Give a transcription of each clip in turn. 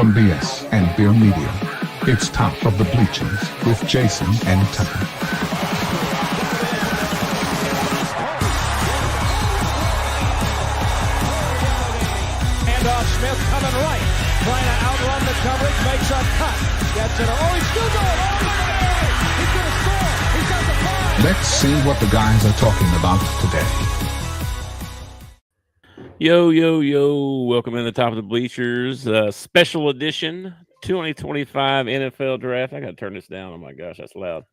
from BS and Beer Media. It's Top of the Bleachers with Jason and Tucker. Handoff, Smith coming right, trying to outrun the coverage, makes a cut, gets it. Oh, he's still going all the way. He's going to score. He's got the five. Let's see what the guys are talking about today. Yo, yo, yo. Welcome in the Top of the Bleachers, special edition 2025 NFL Draft. I got to turn this down. Oh, my gosh, that's loud.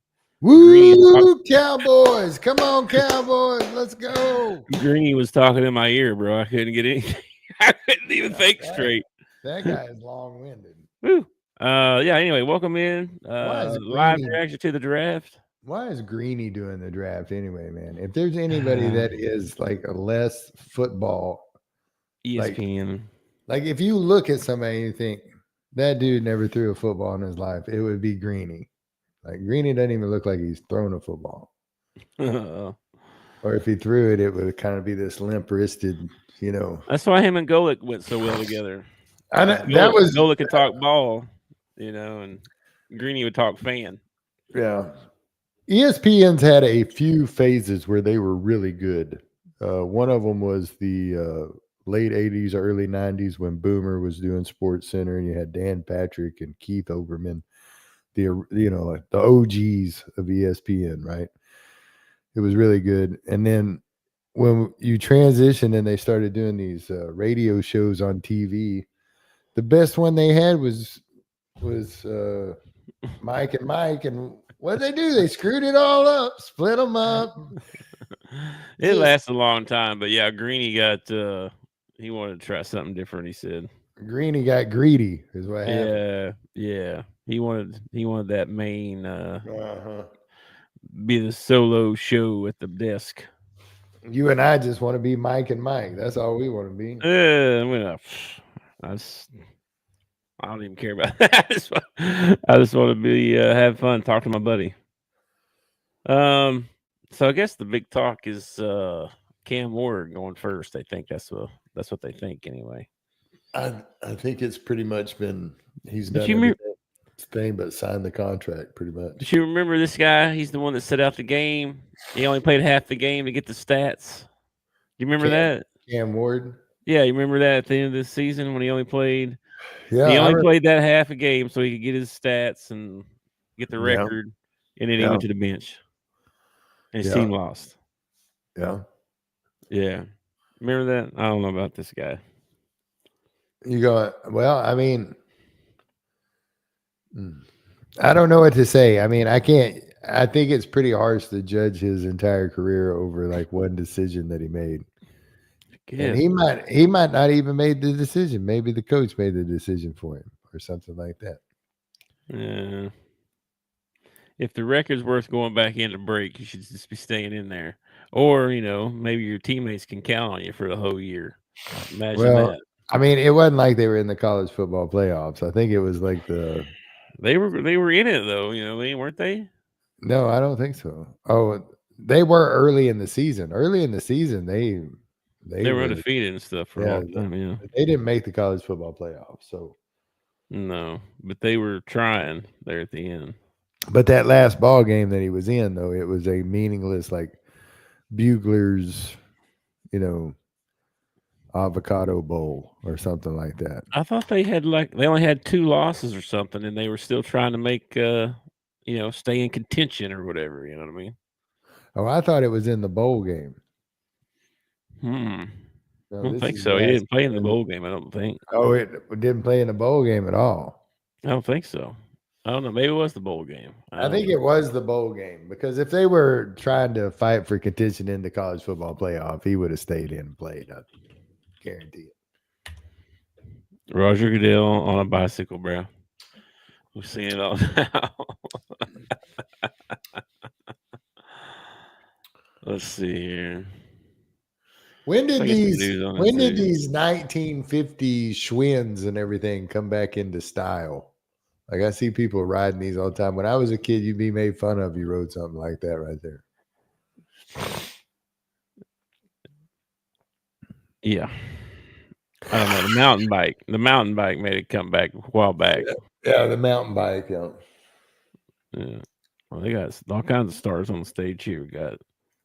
Woo, Cowboys. Come on, Cowboys. Let's go. Greeny was talking in my ear, bro. I couldn't get anything. I couldn't even think straight. That guy is long-winded. Woo. Yeah, anyway, welcome in. Live Greeny? reaction to the draft. Why is Greeny doing the draft anyway, man? If there's anybody that is like a less football, ESPN. like if you look at somebody and you think that dude never threw a football in his life, it would be Greeny. Like Greeny doesn't even look like he's thrown a football. Or if he threw it, it would kind of be this limp-wristed, you know. That's why him and Golick went so well together. Golick could talk ball, you know, and Greeny would talk fan. Yeah. ESPN's had a few phases where they were really good. One of them was the late 80s, early 90s when Boomer was doing Sports Center, and you had Dan Patrick and Keith Olbermann, the OGs of ESPN, right? It was really good. And then when you transitioned and they started doing these radio shows on TV, the best one they had was Mike and Mike. And what did they do? They screwed it all up, split them up. It lasted a long time, but yeah, Greeny got he wanted to try something different. He said Greeny got greedy, is what happened. Yeah. He wanted that main be the solo show at the desk. You and I just want to be Mike and Mike. That's all we want to be. I don't even care about that. I just want to be have fun, talk to my buddy. So I guess the big talk is Cam Ward going first. I think that's what they think anyway. I think it's pretty much been he's done thing but signed the contract pretty much. Did you remember this guy? He's the one that set out the game. He only played half the game to get the stats. You remember that? Cam Ward? Yeah, you remember that at the end of the season when he only played? Yeah, he only played that half a game so he could get his stats and get the record, and then he went to the bench. And his team lost. Yeah. Yeah. Remember that? I don't know about this guy. You go, well, I mean, I don't know what to say. I mean, I think it's pretty harsh to judge his entire career over like one decision that he made. Yeah. And he might not even made the decision. Maybe the coach made the decision for him or something like that. Yeah. If the record's worth going back in to break, you should just be staying in there. Or, maybe your teammates can count on you for the whole year. Imagine that. I mean, it wasn't like they were in the college football playoffs. I think it was like they were in it though, weren't they? No, I don't think so. Oh, they were early in the season. Early in the season, they were undefeated and stuff for a long time. Yeah, they didn't make the college football playoffs. So no, but they were trying there at the end. But that last ball game that he was in, though, it was a meaningless like Bugler's, avocado bowl or something like that. I thought they only had 2 losses or something, and they were still trying to make stay in contention or whatever. You know what I mean? Oh, I thought it was in the bowl game. No, I don't think so. He didn't play in the bowl game, I don't think. Oh, it didn't play in the bowl game at all. I don't think so. I don't know. Maybe it was the bowl game. I think it was the bowl game because if they were trying to fight for contention in the college football playoff, he would have stayed in and played. I guarantee it. Roger Goodell on a bicycle, bro. We're seeing it all now. Let's see here. When did these 1950 Schwinn's and everything come back into style? Like I see people riding these all the time. When I was a kid, you'd be made fun of. You rode something like that right there. Yeah. I don't know, the mountain bike. The mountain bike made it come back a while back. Yeah, the mountain bike. Yeah. Yeah. Well, they got all kinds of stars on the stage here. We got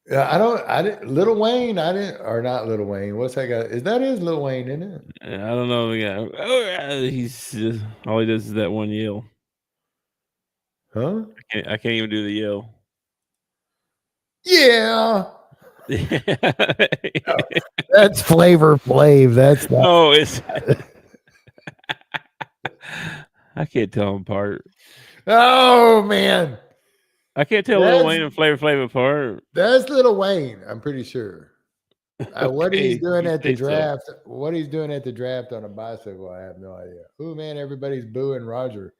Yeah, I didn't. Little Wayne, or not Little Wayne. What's that guy? Is that his Little Wayne, isn't it? I don't know. Yeah. Oh, yeah. He's all he does is that one yell. Huh? I can't even do the yell. Yeah. Oh, That's Flavor Flav. That's not. oh, it's. I can't tell them apart. Oh man, I can't tell Lil Wayne and Flavor Flav apart. that's Little Wayne. I'm pretty sure. What he's Okay, doing you at the say so. draft? What he's doing at the draft on a bicycle? I have no idea. Oh man, everybody's booing Roger.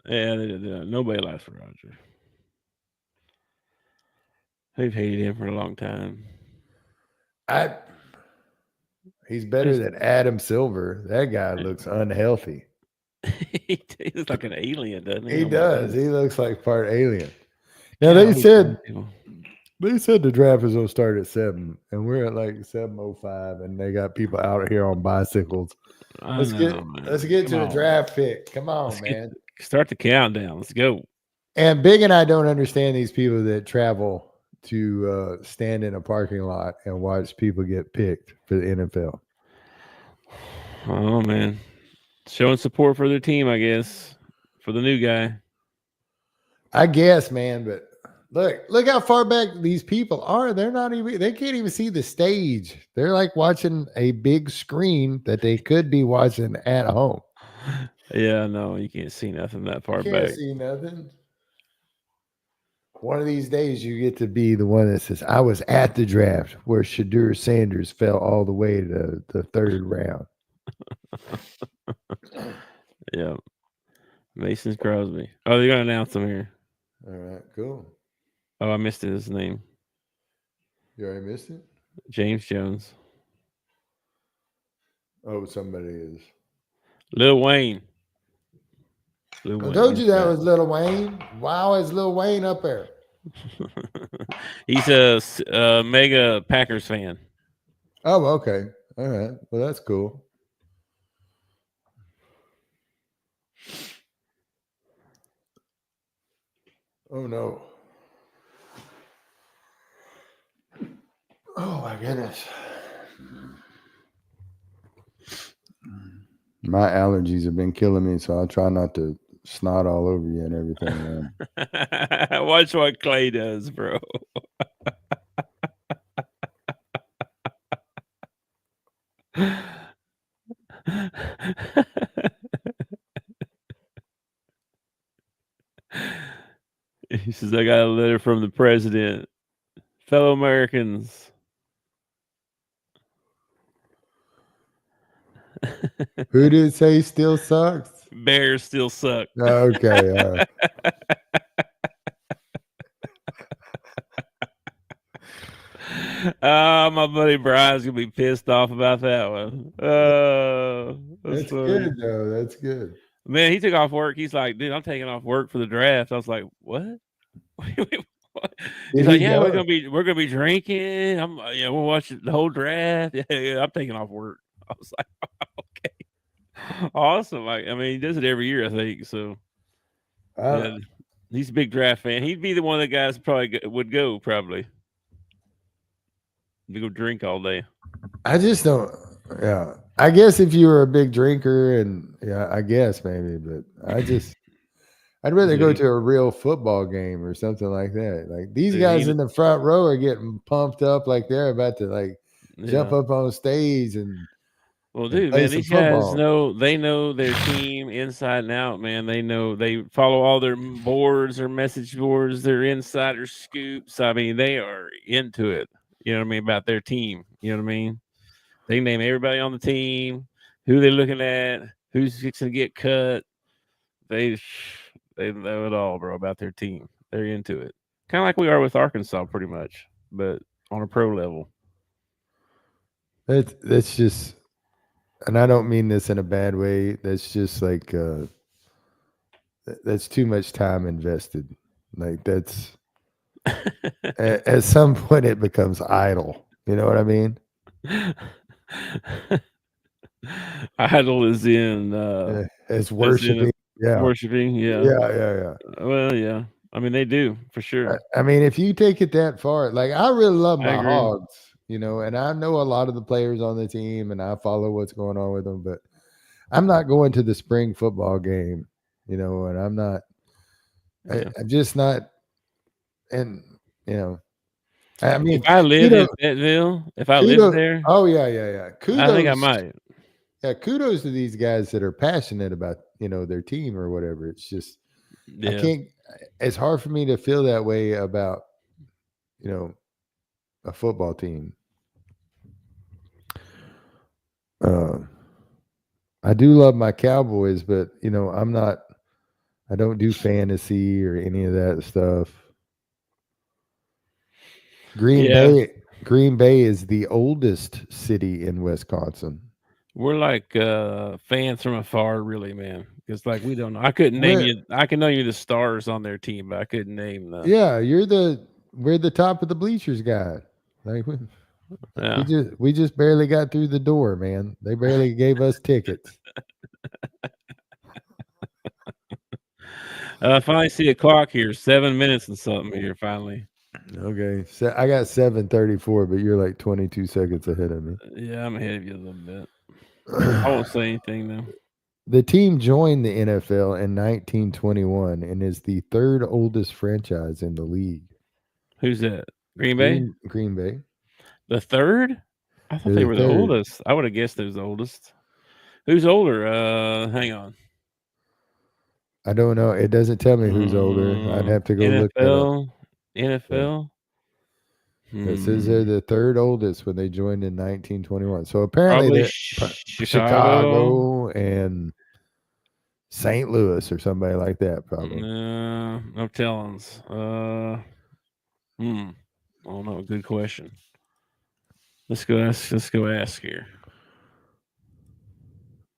Yeah, nobody likes Roger. They've hated him for a long time. He's better than Adam Silver. That guy looks unhealthy. He looks like an alien, doesn't he? He Oh my does. God. He looks like part alien. Now Yeah, they we said people. the draft is gonna start at 7, and we're at like 7:05, and they got people out here on bicycles. I Let's know, man. get to Come the on. draft pick. Come on, Let's man. start the countdown. Let's go. And Big and I don't understand these people that travel to stand in a parking lot and watch people get picked for the NFL. Oh man, showing support for their team, I guess, for the new guy. I guess, man, but look how far back these people are. They can't even see the stage. They're like watching a big screen that they could be watching at home. Yeah, no, you can't see nothing that far Can't back. see nothing. One of these days, you get to be the one that says, "I was at the draft where Shadur Sanders fell all the way to the 3rd round." Yeah, Mason Crosby. Oh, they're gonna announce him here. All right, cool. Oh, I missed his name. You already missed it? James Jones. Oh, somebody is. Lil Wayne. I told you that was Lil Wayne. Wow, is Lil Wayne up there? He's a mega Packers fan. Oh, okay. All right. Well, that's cool. Oh, no. Oh, my goodness. My allergies have been killing me, so I'll try not to snot all over you and everything, man. Watch what Clay does, bro. He says, I got a letter from the president. Fellow Americans. Who did say still sucks? Bears still suck. Okay. My buddy Brian's gonna be pissed off about that one. That's funny. good, though. That's good. Man, he took off work. He's like, dude, I'm taking off work for the draft. I was like, what? He's like, yeah, we're gonna be drinking. We'll watch the whole draft. Yeah, I'm taking off work. I was like, okay, awesome. I mean, he does it every year, I think. So, yeah, he's a big draft fan. He'd be the one of the guys probably would go. Probably, we go drink all day. I just don't. Yeah, I guess if you were a big drinker, and yeah, I guess maybe, but I'd rather go to a real football game or something like that. Like these guys in the front row are getting pumped up, like they're about to jump up on stage and. Well, dude, man, these guys know their team inside and out, man. They follow all their boards, their message boards, their insider scoops. I mean, they are into it. You know what I mean about their team. You know what I mean. They name everybody on the team, who they're looking at, who's fixing to get cut. They know it all, bro, about their team. They're into it, kind of like we are with Arkansas, pretty much, but on a pro level. That's just. And I don't mean this in a bad way. That's just like that's too much time invested. Like that's at some point it becomes idle. You know what I mean? Idol is in as worshiping. Yeah. worshiping. Yeah. Yeah. Well, yeah. I mean, they do for sure. I mean, if you take it that far, like I really love I my agree. Hogs, and I know a lot of the players on the team and I follow what's going on with them, but I'm not going to the spring football game, and I'm not, Yeah. I'm just not, and, I mean, If I lived in kudos, Bentonville, if I lived there, oh yeah. I think I might. Kudos to these guys that are passionate about, their team or whatever. It's just, I Yeah. can't, it's hard for me to feel that way about, a football team. I do love my Cowboys, but I don't do fantasy or any of that stuff. Green Bay is the oldest city in Wisconsin. We're like fans from afar, really, man. Because like we don't know. I couldn't name you. I can name you the stars on their team, but I couldn't name the. Yeah, we're the top of the bleachers guy. Like we just barely got through the door, man. They barely gave us tickets. I finally see a clock here. 7 minutes and something here. Finally. Okay, so I got 7:34, but you're like 22 seconds ahead of me. Yeah, I'm ahead of you a little bit. I won't say anything though. The team joined the NFL in 1921 and is the third oldest franchise in the league. Who's that? Green Bay? Green Bay. The third? I thought they were the oldest. I would have guessed they was the oldest. Who's older? Hang on. I don't know. It doesn't tell me who's older. I'd have to go look that up. NFL? It says they're the third oldest when they joined in 1921. So apparently Chicago and St. Louis or somebody like that, probably. No tellings. I don't know. Good question. Let's go ask here.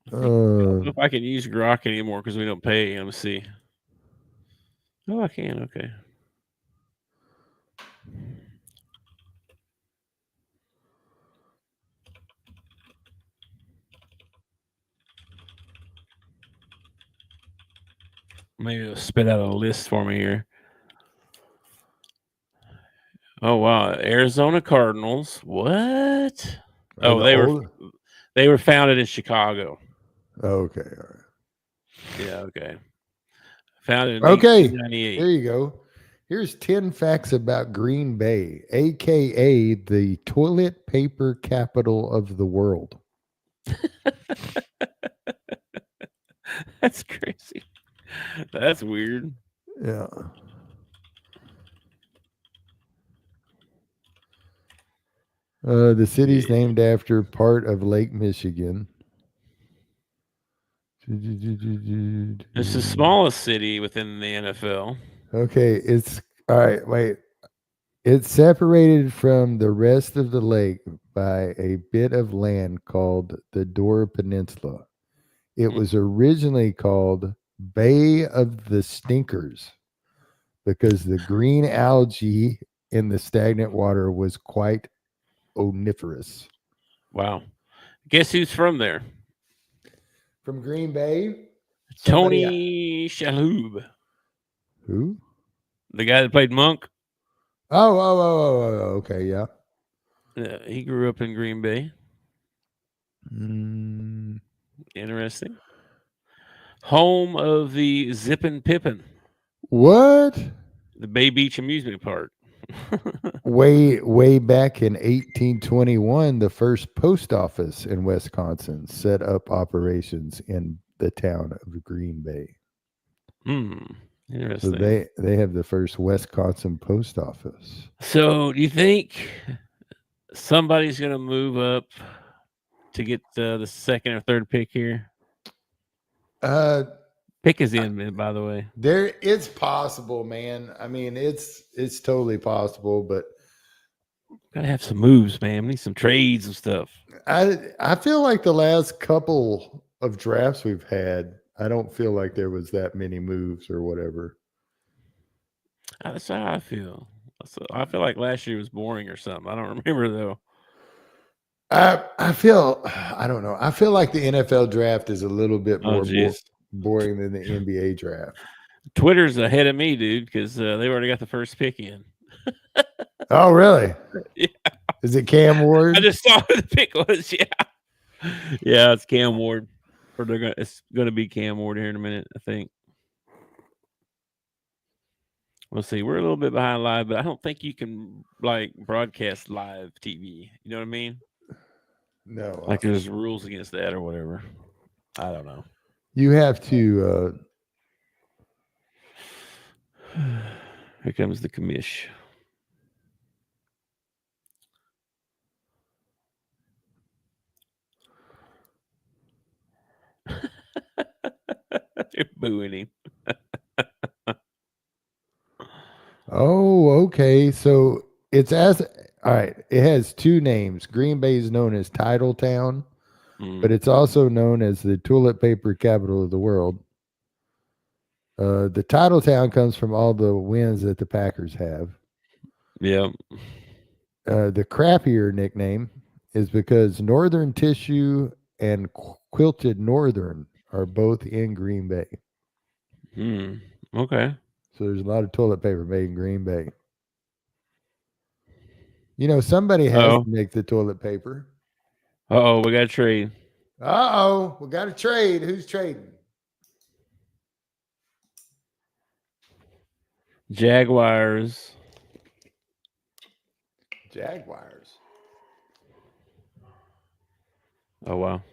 I don't know if I can use Grok anymore because we don't pay. Let me see. Oh, I can. Okay. Maybe it'll spit out a list for me here. Oh wow, Arizona Cardinals. What? They were founded in Chicago. Okay, all right. Yeah, okay. Founded in 1898. There you go. Here's 10 facts about Green Bay, aka the toilet paper capital of the world. That's crazy. That's weird. Yeah. The city's named after part of Lake Michigan. It's the smallest city within the NFL. Okay, it's all right. Wait, it's separated from the rest of the lake by a bit of land called the Dora Peninsula. It was originally called Bay of the Stinkers because the green algae in the stagnant water was quite omnivorous. Wow. Guess who's from there? From Green Bay? Tony Shalhoub. Who? The guy that played Monk. Oh, okay, yeah. He grew up in Green Bay. Interesting. Home of the Zippin' Pippin. What? The Bay Beach amusement park. way back in 1821, the first post office in Wisconsin set up operations in the town of Green Bay. Interesting. So they have the first Wisconsin post office. So do you think somebody's going to move up to get the second or third pick here? Pick is in, by the way. It's possible, man. I mean, it's totally possible, but gotta have some moves, man. We need some trades and stuff. I feel like the last couple of drafts we've had, I don't feel like there was that many moves or whatever. That's how I feel. I feel like last year was boring or something. I don't remember though. I feel I don't know. I feel like the NFL draft is a little bit Oh, more jeez. boring than the NBA draft. Twitter's ahead of me, dude, because they've already got the first pick in. Oh, really? Yeah. Is it Cam I Ward? just saw who the pick was. Yeah. Yeah, it's Cam Ward. Or it's gonna be Cam Ward here in a minute, I think. We'll see. We're a little bit behind live, but I don't think you can like broadcast live TV. You know what I mean? No. Like there's rules against that or whatever. I don't know. You have to. Here comes the commish. They're booing him. Oh, okay. So it's all right. It has two names. Green Bay is known as Title Town, but it's also known as the toilet paper capital of the world. The Title Town comes from all the wins that the Packers have. Yeah. The crappier nickname is because Northern Tissue and Quilted Northern are both in Green Bay. Okay. So there's a lot of toilet paper made in Green Bay. You know, somebody has to make the toilet paper. Uh-oh, we got a trade. Uh-oh, we got a trade. Who's trading? Jaguars. Oh, wow.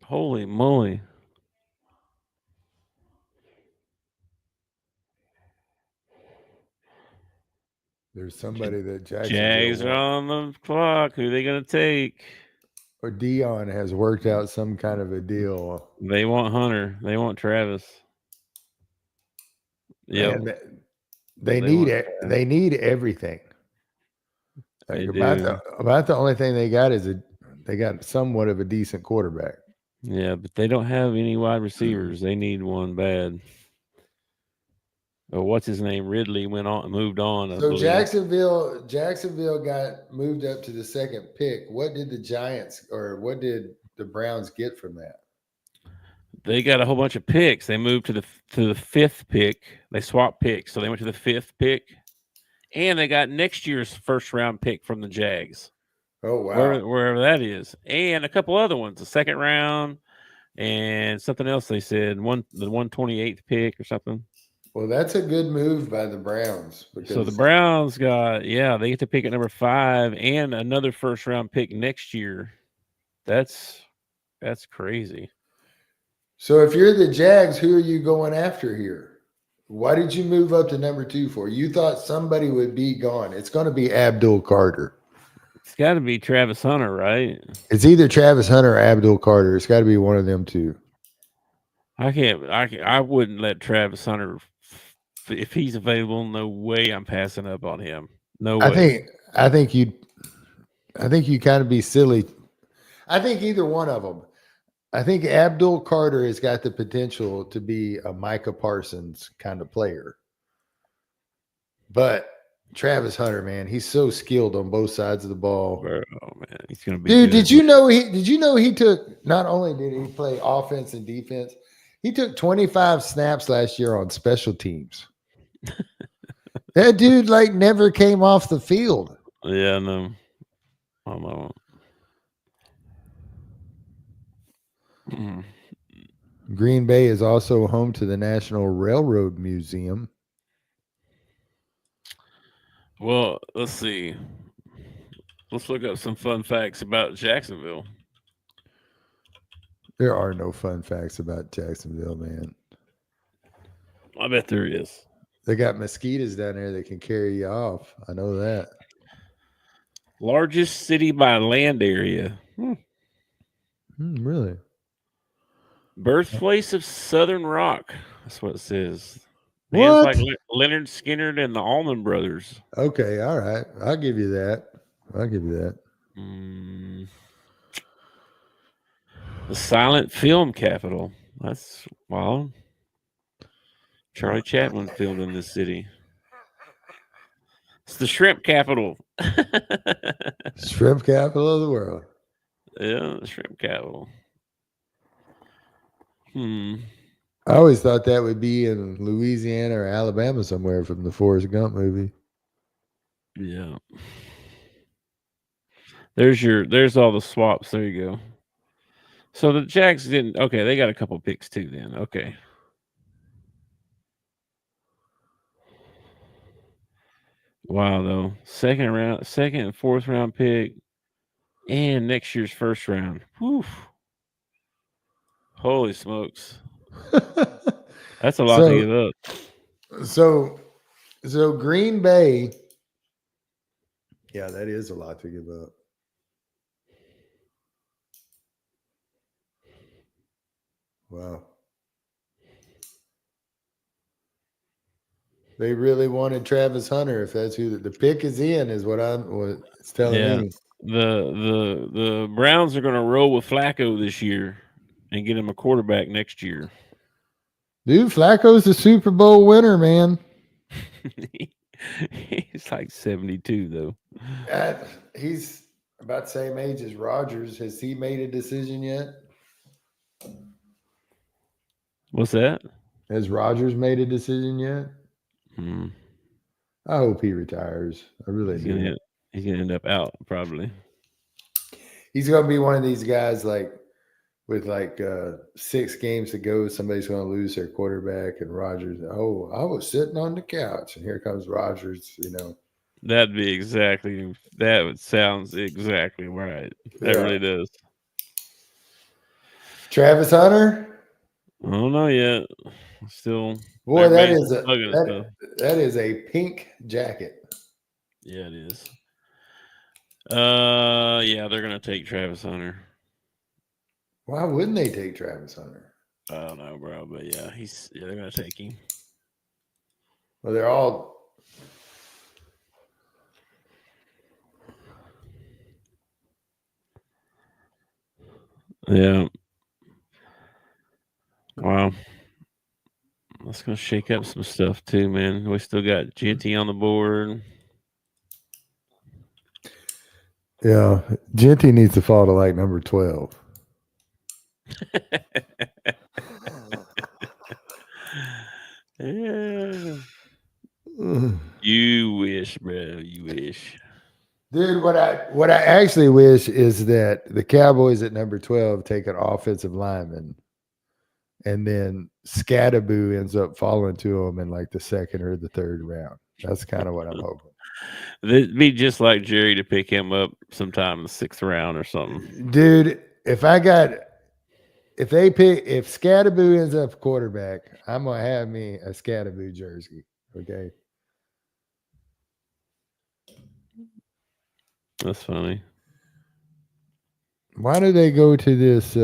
Holy moly. There's somebody that Jags are on the clock. Who are they going to take? Or Dion has worked out some kind of a deal. They want Hunter. They want Travis. Yeah. They need it. They need everything. Like about the only thing they got is they got somewhat of a decent quarterback. Yeah, but they don't have any wide receivers. They need one bad. Oh, what's his name? Ridley moved on. So Jacksonville got moved up to the second pick. What did the Giants or what did the Browns get from that? They got a whole bunch of picks. They moved to the fifth pick. They swapped picks, so they went to the fifth pick, and they got next year's first round pick from the Jags. Oh wow! Wherever that is, and a couple other ones, the second round, and something else. They said the 128th pick or something. Well, that's a good move by the Browns. So the Browns they get to pick at number 5 and another first round pick next year. That's crazy. So if you're the Jags, who are you going after here? Why did you move up to number 2 for? You thought somebody would be gone. It's going to be Abdul Carter. It's got to be Travis Hunter, right? It's either Travis Hunter or Abdul Carter. It's got to be one of them two. I wouldn't let Travis Hunter, if he's available. No way I'm passing up on him. No way. I think you kind of be silly. I think either one of them. I think Abdul Carter has got the potential to be a Micah Parsons kind of player. But Travis Hunter, man, he's so skilled on both sides of the ball. Oh man, he's gonna be. Dude, did you know he took, not only did he play offense and defense, he took 25 snaps last year on special teams. That dude never came off the field. Yeah, no. I know. Green Bay is also home to the National Railroad Museum. Well, let's see. Let's look up some fun facts about Jacksonville. There are no fun facts about Jacksonville, man. I bet there is. They got mosquitoes down there that can carry you off. I know that. Largest city by land area. Really? Birthplace of Southern Rock. That's what it says. What? Bands like Leonard Skinner and the Allman Brothers. Okay, all right. I'll give you that. The silent film capital. That's wild. Charlie Chaplin filmed in this city. It's the shrimp capital. Shrimp capital of the world. Yeah, the shrimp capital. I always thought that would be in Louisiana or Alabama somewhere from the Forrest Gump movie. Yeah. There's all the swaps. There you go. So the Jags didn't. Okay, they got a couple picks too. Then okay. Wow, though second and fourth round pick, and next year's first round. Whew. Holy smokes, that's a lot to give up. So Green Bay. Yeah, that is a lot to give up. Wow. They really wanted Travis Hunter. If that's who the pick is in, is what it's telling me. The Browns are going to roll with Flacco this year and get him a quarterback next year. Dude, Flacco's the Super Bowl winner, man. He's like 72 though. He's about the same age as Rodgers. Has he made a decision yet? What's that? Has Rodgers made a decision yet? I hope he retires. I really do. He's gonna end up out probably. He's gonna be one of these guys with 6 games to go. Somebody's gonna lose their quarterback, and Rodgers. Oh, I was sitting on the couch, and here comes Rodgers. That sounds exactly right. That really does. Travis Hunter. I don't know yet. Still, boy, that is a pink jacket. Yeah, it is. Yeah, they're gonna take Travis Hunter. Why wouldn't they take Travis Hunter? I don't know, bro, but yeah, they're gonna take him. Well, they're all. Yeah. Wow. That's going to shake up some stuff too, man. We still got Genty on the board. Yeah. Genty needs to fall to like number 12. Yeah. You wish, bro. You wish. Dude, what I actually wish is that the Cowboys at number 12 take an offensive lineman, and then Scatterboo ends up falling to them in like the second or the third round. That's kind of what I'm hoping. It'd be just like Jerry to pick him up sometime in the 6th round or something. Dude, if Scatterboo ends up quarterback, I'm gonna have me a Scatterboo jersey. Okay. That's funny. Why do they go to this?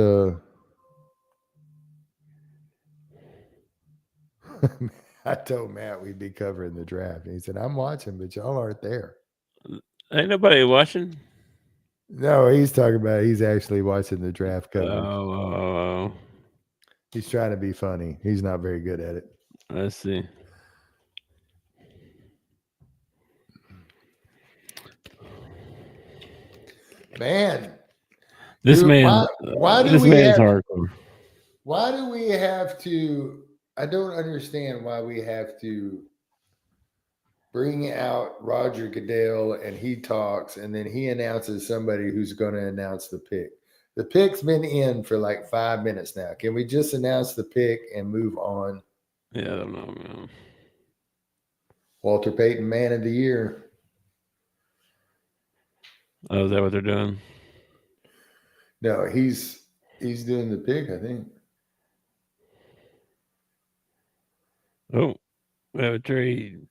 I told Matt we'd be covering the draft. And he said, I'm watching, but y'all aren't there. Ain't nobody watching? No, he's talking about he's actually watching the draft coverage. Oh. He's trying to be funny. He's not very good at it. Let's see. Man. This dude, man why do this we man's have, hardcore. Why do we have to I don't understand why we have to bring out Roger Goodell and he talks and then he announces somebody who's going to announce the pick. The pick's been in for like 5 minutes now. Can we just announce the pick and move on? Yeah, I don't know, man. Walter Payton, Man of the Year. Oh, is that what they're doing? No, he's doing the pick, I think. Oh, we have a trade.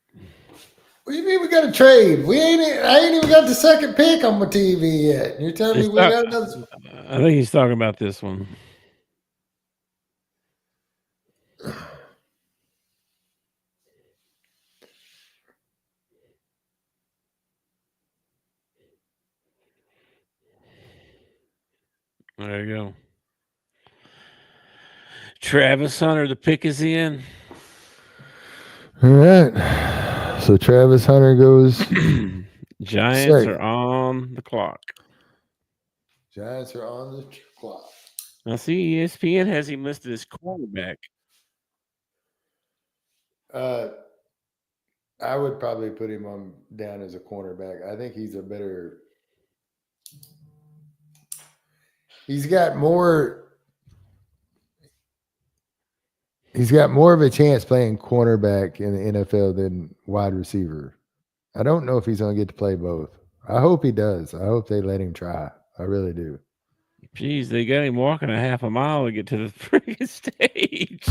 What do you mean we got a trade? I ain't even got the second pick on my TV yet. You're telling me we got another. I think he's talking about this one. There you go. Travis Hunter, the pick is in. All right. So Travis Hunter goes. Giants Second. are on the clock. Giants are on the clock. Now, see, ESPN has him listed as cornerback. I would probably put him on down as a cornerback. I think he's a better. He's got more of a chance playing cornerback in the NFL than wide receiver. I don't know if he's going to get to play both. I hope he does. I hope they let him try. I really do. Jeez, they got him walking a half a mile to get to the freaking stage.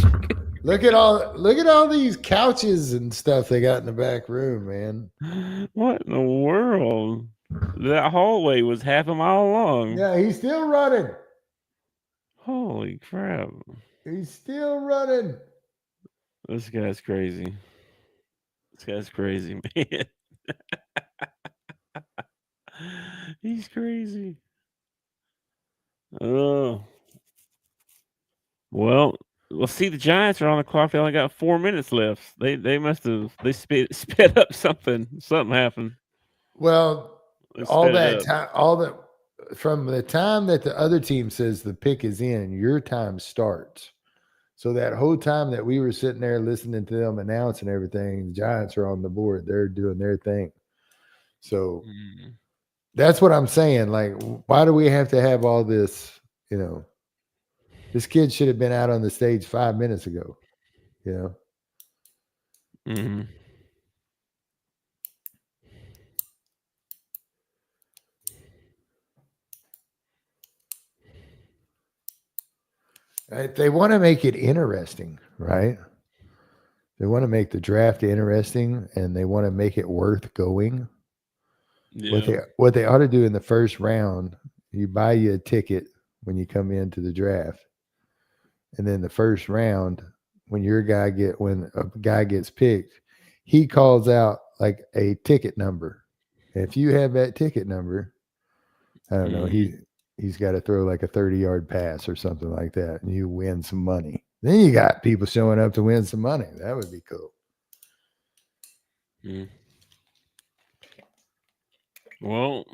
Look at all these couches and stuff they got in the back room, man. What in the world? That hallway was half a mile long. Yeah, he's still running. Holy crap. He's still running. This guy's crazy. This guy's crazy, man. He's crazy. Oh. Well, see, the Giants are on the clock. They only got 4 minutes left. They must have sped up something. Something happened. Well, They all sped it that up. time, from the time that the other team says the pick is in, your time starts. So that whole time that we were sitting there listening to them announce and everything, the Giants are on the board. They're doing their thing. So that's what I'm saying. Like, why do we have to have all this? You know, this kid should have been out on the stage 5 minutes ago. You know. Mm-hmm. They want to make it interesting, right? They want to make the draft interesting, and they want to make it worth going. Yeah. What they ought to do in the first round, you buy you a ticket when you come into the draft, and then the first round, when a guy gets picked, he calls out like a ticket number. And if you have that ticket number, I don't know, he's got to throw like a 30-yard pass or something like that, and you win some money. Then you got people showing up to win some money. That would be cool. Well,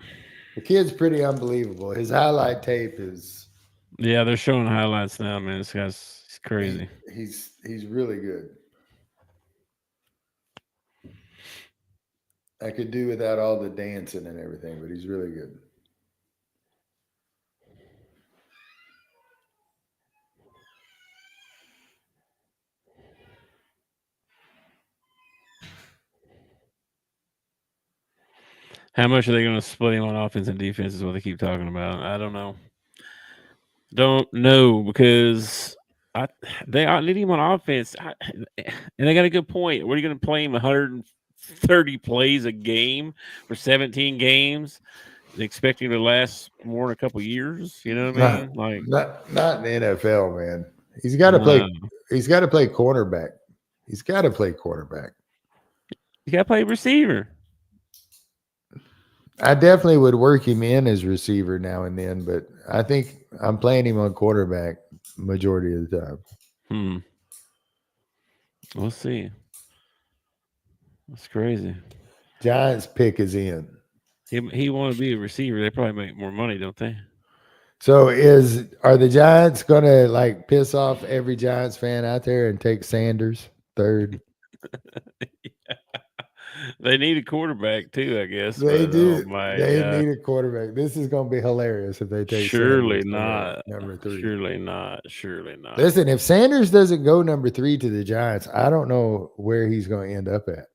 the kid's pretty unbelievable. His highlight tape is. Yeah, they're showing highlights now, man. This guy's crazy. He's really good. I could do without all the dancing and everything, but he's really good. How much are they going to split him on offense and defense is what they keep talking about. I don't know. Don't know because they need him on offense. And they got a good point. What are you going to play him 130 plays a game for 17 games? Expecting to last more than a couple years, you know what I mean? Like not in the NFL, man. He's got to play. He's got to play cornerback. He's got to play quarterback. You got to play receiver. I definitely would work him in as receiver now and then, but I think I'm playing him on quarterback majority of the time. We'll see. That's crazy. Giants pick is in. He want to be a receiver. They probably make more money, don't they? So are the Giants going to like piss off every Giants fan out there and take Sanders third? Yeah. They need a quarterback too, I guess. They do. They need a quarterback. This is going to be hilarious if they take Surely Sanders not. Number 3. Surely not. Surely not. Listen, if Sanders doesn't go number 3 to the Giants, I don't know where he's going to end up at.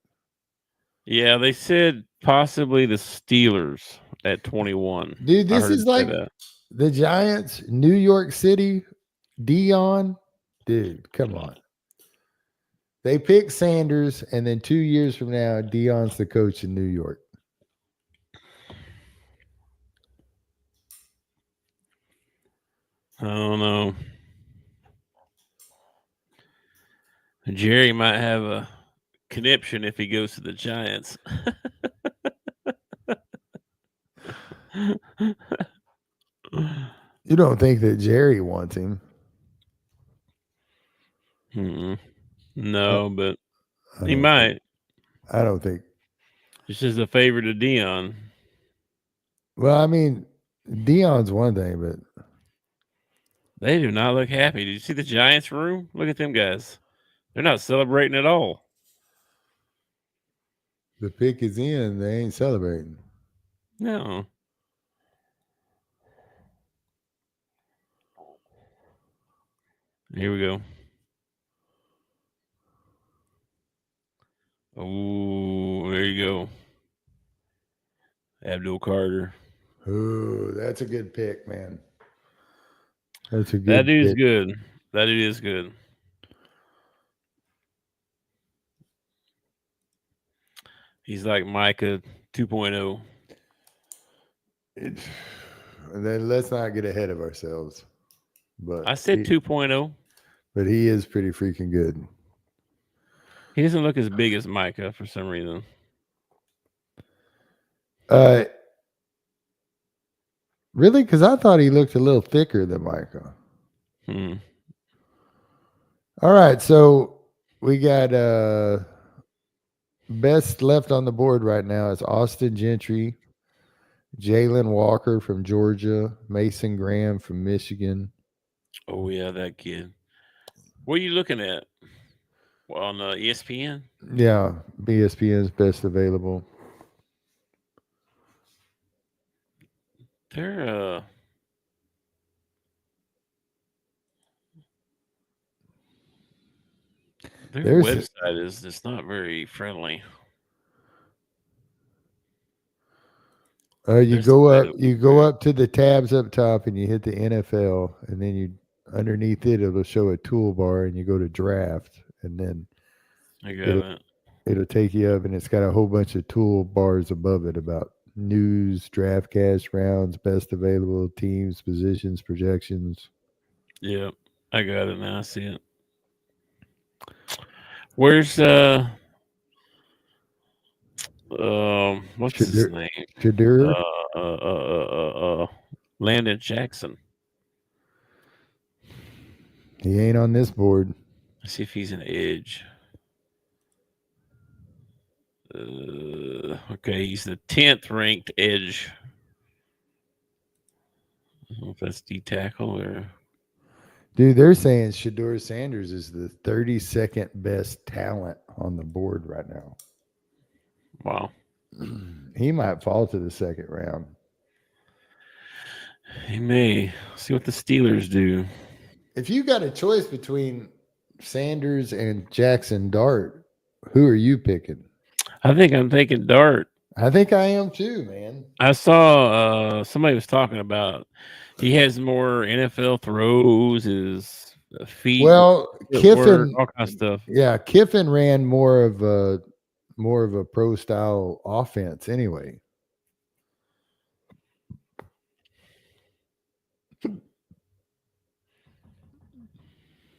Yeah, they said possibly the Steelers at 21. Dude, this is like the Giants, New York City, Dion. Dude, come on. They pick Sanders, and then 2 years from now, Dion's the coach in New York. I don't know. Jerry might have a conniption if he goes to the Giants. You don't think that Jerry wants him? No, but He might. I don't think. This is a favor to Dion. Well, I mean, Dion's one thing, but They do not look happy. Did you see the Giants room? Look at them guys. They're not celebrating at all. the pick is in. They ain't celebrating. No. Here we go. Oh, there you go. Abdul Carter. Ooh, that's a good pick, man. That's a good That dude's pick. good. That dude is good. He's like Micah 2.0. Then let's not get ahead of ourselves. But I said 2.0. But he is pretty freaking good. He doesn't look as big as Micah for some reason. Really? Because I thought he looked a little thicker than Micah. All right, so we got best left on the board right now is Austin Gentry, Jalen Walker from Georgia, Mason Graham from Michigan. Oh, yeah, that kid. What are you looking at? On ESPN? Yeah, ESPN's best available. Their website is just not very friendly. You go up to the tabs up top and you hit the NFL, and then you underneath it'll show a toolbar, and you go to draft, and then it'll take you up, and it's got a whole bunch of toolbars above it about news, draft cash rounds, best available teams, positions, projections. Yeah, I got it now. I see it. Where's what's his name? Shadur? Landon Jackson. He ain't on this board. Let's see if he's an edge. Okay, he's the 10th ranked edge. I don't know if that's D tackle or. Dude, they're saying Shedeur Sanders is the 32nd best talent on the board right now. Wow. He might fall to the second round. He may. See what the Steelers do. If you got a choice between Sanders and Jackson Dart, who are you picking? I think I'm taking Dart. I think I am too, man. I saw somebody was talking about he has more NFL throws, his feet. Well, Kiffin, all kind of stuff. Yeah, Kiffin ran more of a pro style offense anyway.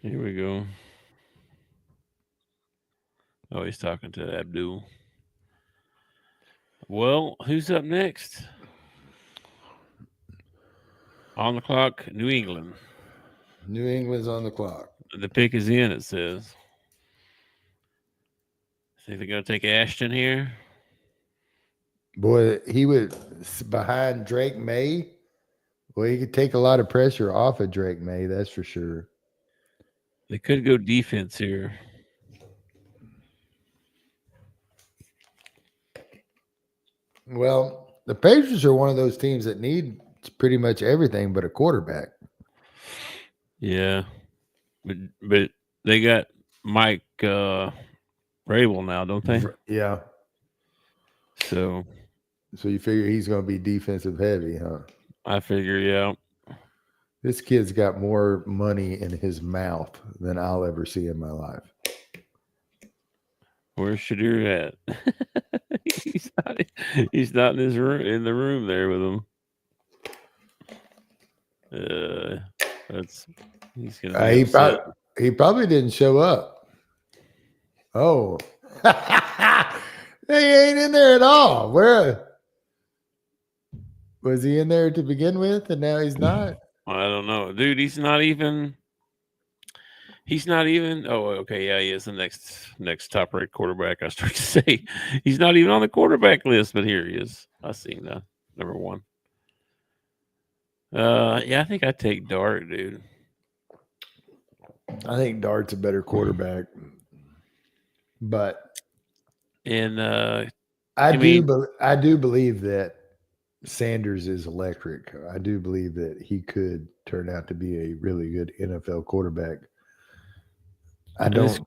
Here we go. Oh, he's talking to Abdul. Well, who's up next? On the clock, New England. New England's on the clock. The pick is in, it says. Think they're going to take Ashton here? Boy, he would behind Drake May. Well, he could take a lot of pressure off of Drake May, that's for sure. They could go defense here. Well, the Patriots are one of those teams that need pretty much everything but a quarterback. Yeah. But they got Mike Vrabel now, don't they? Yeah. So you figure he's going to be defensive heavy, huh? I figure, yeah. This kid's got more money in his mouth than I'll ever see in my life. Where's Shadur at? he's not in the room there with him. He's gonna he probably didn't show up. Oh. He ain't in there at all. Where was he in there to begin with, and now he's not? I don't know, dude. He's He's not even. Oh, okay. Yeah, he is the next top rated quarterback. I start to say he's not even on the quarterback list, but here he is. I see him number one. Yeah, I think I take Dart, dude. I think Dart's a better quarterback, but And I mean, do believe that Sanders is electric. I do believe that he could turn out to be a really good NFL quarterback. I don't,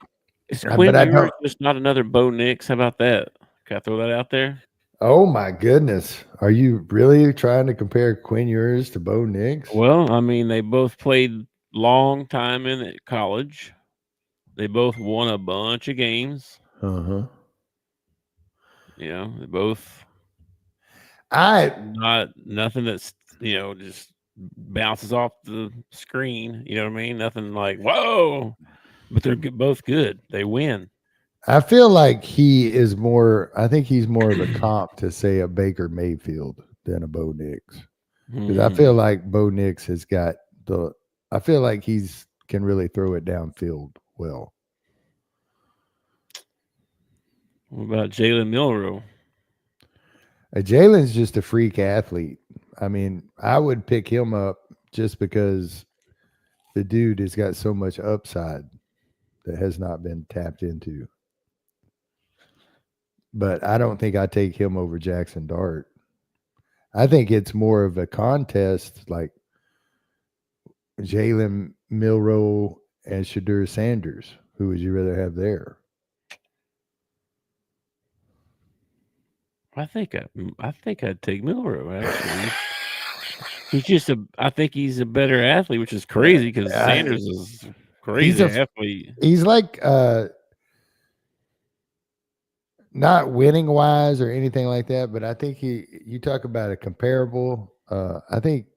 is but Quinn I Ewers don't. just not another Bo Nix? How about that? Can I throw that out there? Oh my goodness, are you really trying to compare Quinn Ewers to Bo Nix? Well, I mean, they both played long time in college. They both won a bunch of games. Uh huh. They both I nothing that's just bounces off the screen. You know what I mean? Nothing like whoa, but they're both good. They win. I feel like he is more. I think he's more of a comp to say a Baker Mayfield than a Bo Nix, because I feel like Bo Nix has got the. I feel like he's can really throw it downfield well. What about Jalen Milroe? Jalen's just a freak athlete. I mean, I would pick him up just because the dude has got so much upside that has not been tapped into. But I don't think I take him over Jackson Dart. I think it's more of a contest like Jalen Milroe and Shadur Sanders. Who would you rather have there? I think I'd take Milroe actually. I think he's a better athlete, which is crazy because Sanders is crazy athlete. He's like not winning wise or anything like that, but I think you talk about a comparable. I think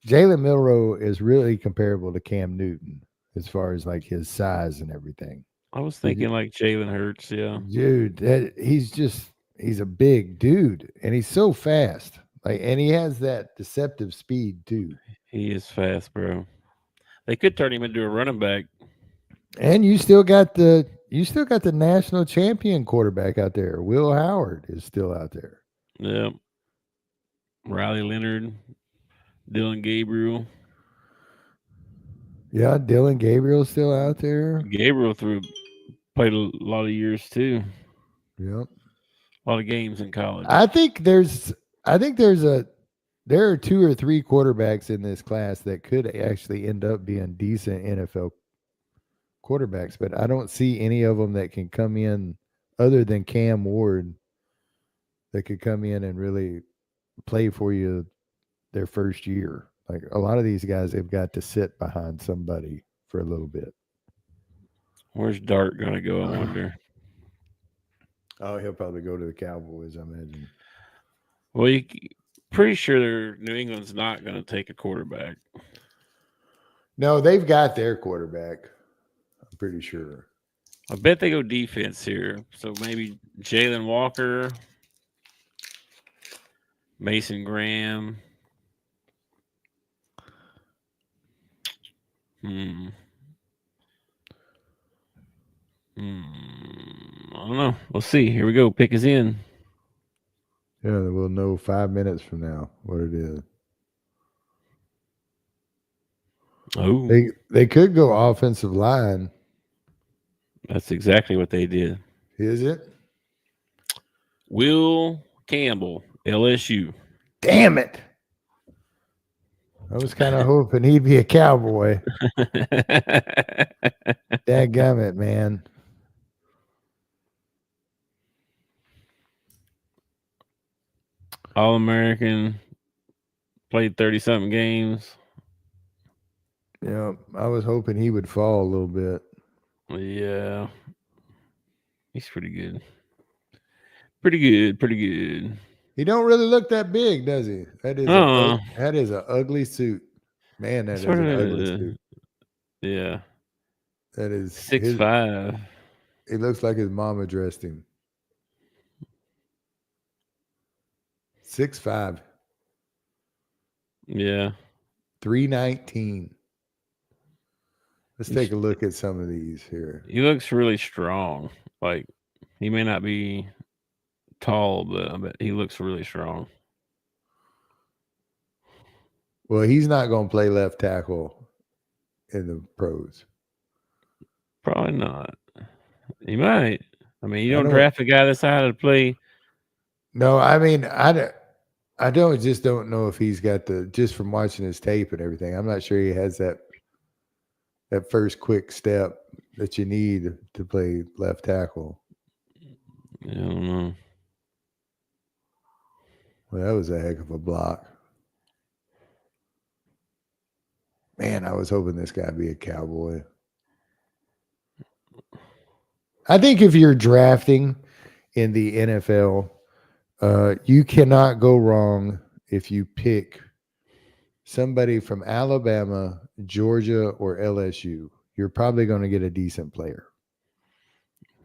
Jalen Milroe is really comparable to Cam Newton as far as like his size and everything. I was thinking like Jalen Hurts, yeah. Dude, he's a big dude and he's so fast. And he has that deceptive speed too. He is fast, bro. They could turn him into a running back. And you still got the national champion quarterback out there. Will Howard is still out there. Yeah. Riley Leonard, Dylan Gabriel. Yeah, Dylan Gabriel's still out there. Gabriel played a lot of years too. Yep. A lot of games in college. There are 2 or 3 quarterbacks in this class that could actually end up being decent NFL quarterbacks, but I don't see any of them that can come in other than Cam Ward that could come in and really play for you their first year. Like a lot of these guys have got to sit behind somebody for a little bit. Where's Dart going to go, I wonder? Oh, he'll probably go to the Cowboys, I imagine. Well, pretty sure New England's not going to take a quarterback. No, they've got their quarterback. I'm pretty sure. I bet they go defense here. So maybe Jalen Walker, Mason Graham. I don't know. We'll see. Here we go. Pick is in. Yeah, we'll know 5 minutes from now what it is. Oh, they could go offensive line. That's exactly what they did. Is it? Will Campbell, LSU. Damn it. I was kind of hoping he'd be a Cowboy. Dadgummit, man. All-American, played 30-something games. Yeah, I was hoping he would fall a little bit. Yeah. He's pretty good. Pretty good. He don't really look that big, does he? That is an ugly suit. Man, that is an ugly suit. Yeah. That is 6'5". It looks like his mama dressed him. 6'5". Yeah. 319. Let's take a look at some of these here. He looks really strong. Like, he may not be tall, but he looks really strong. Well, he's not going to play left tackle in the pros. Probably not. He might. I mean, you don't draft a guy that's how to play. No, I mean, I don't know if he's got just from watching his tape and everything. I'm not sure he has that first quick step that you need to play left tackle. I don't know. Well, that was a heck of a block. Man, I was hoping this guy be a Cowboy. I think if you're drafting in the NFL, you cannot go wrong if you pick somebody from Alabama, Georgia, or LSU. You're probably going to get a decent player.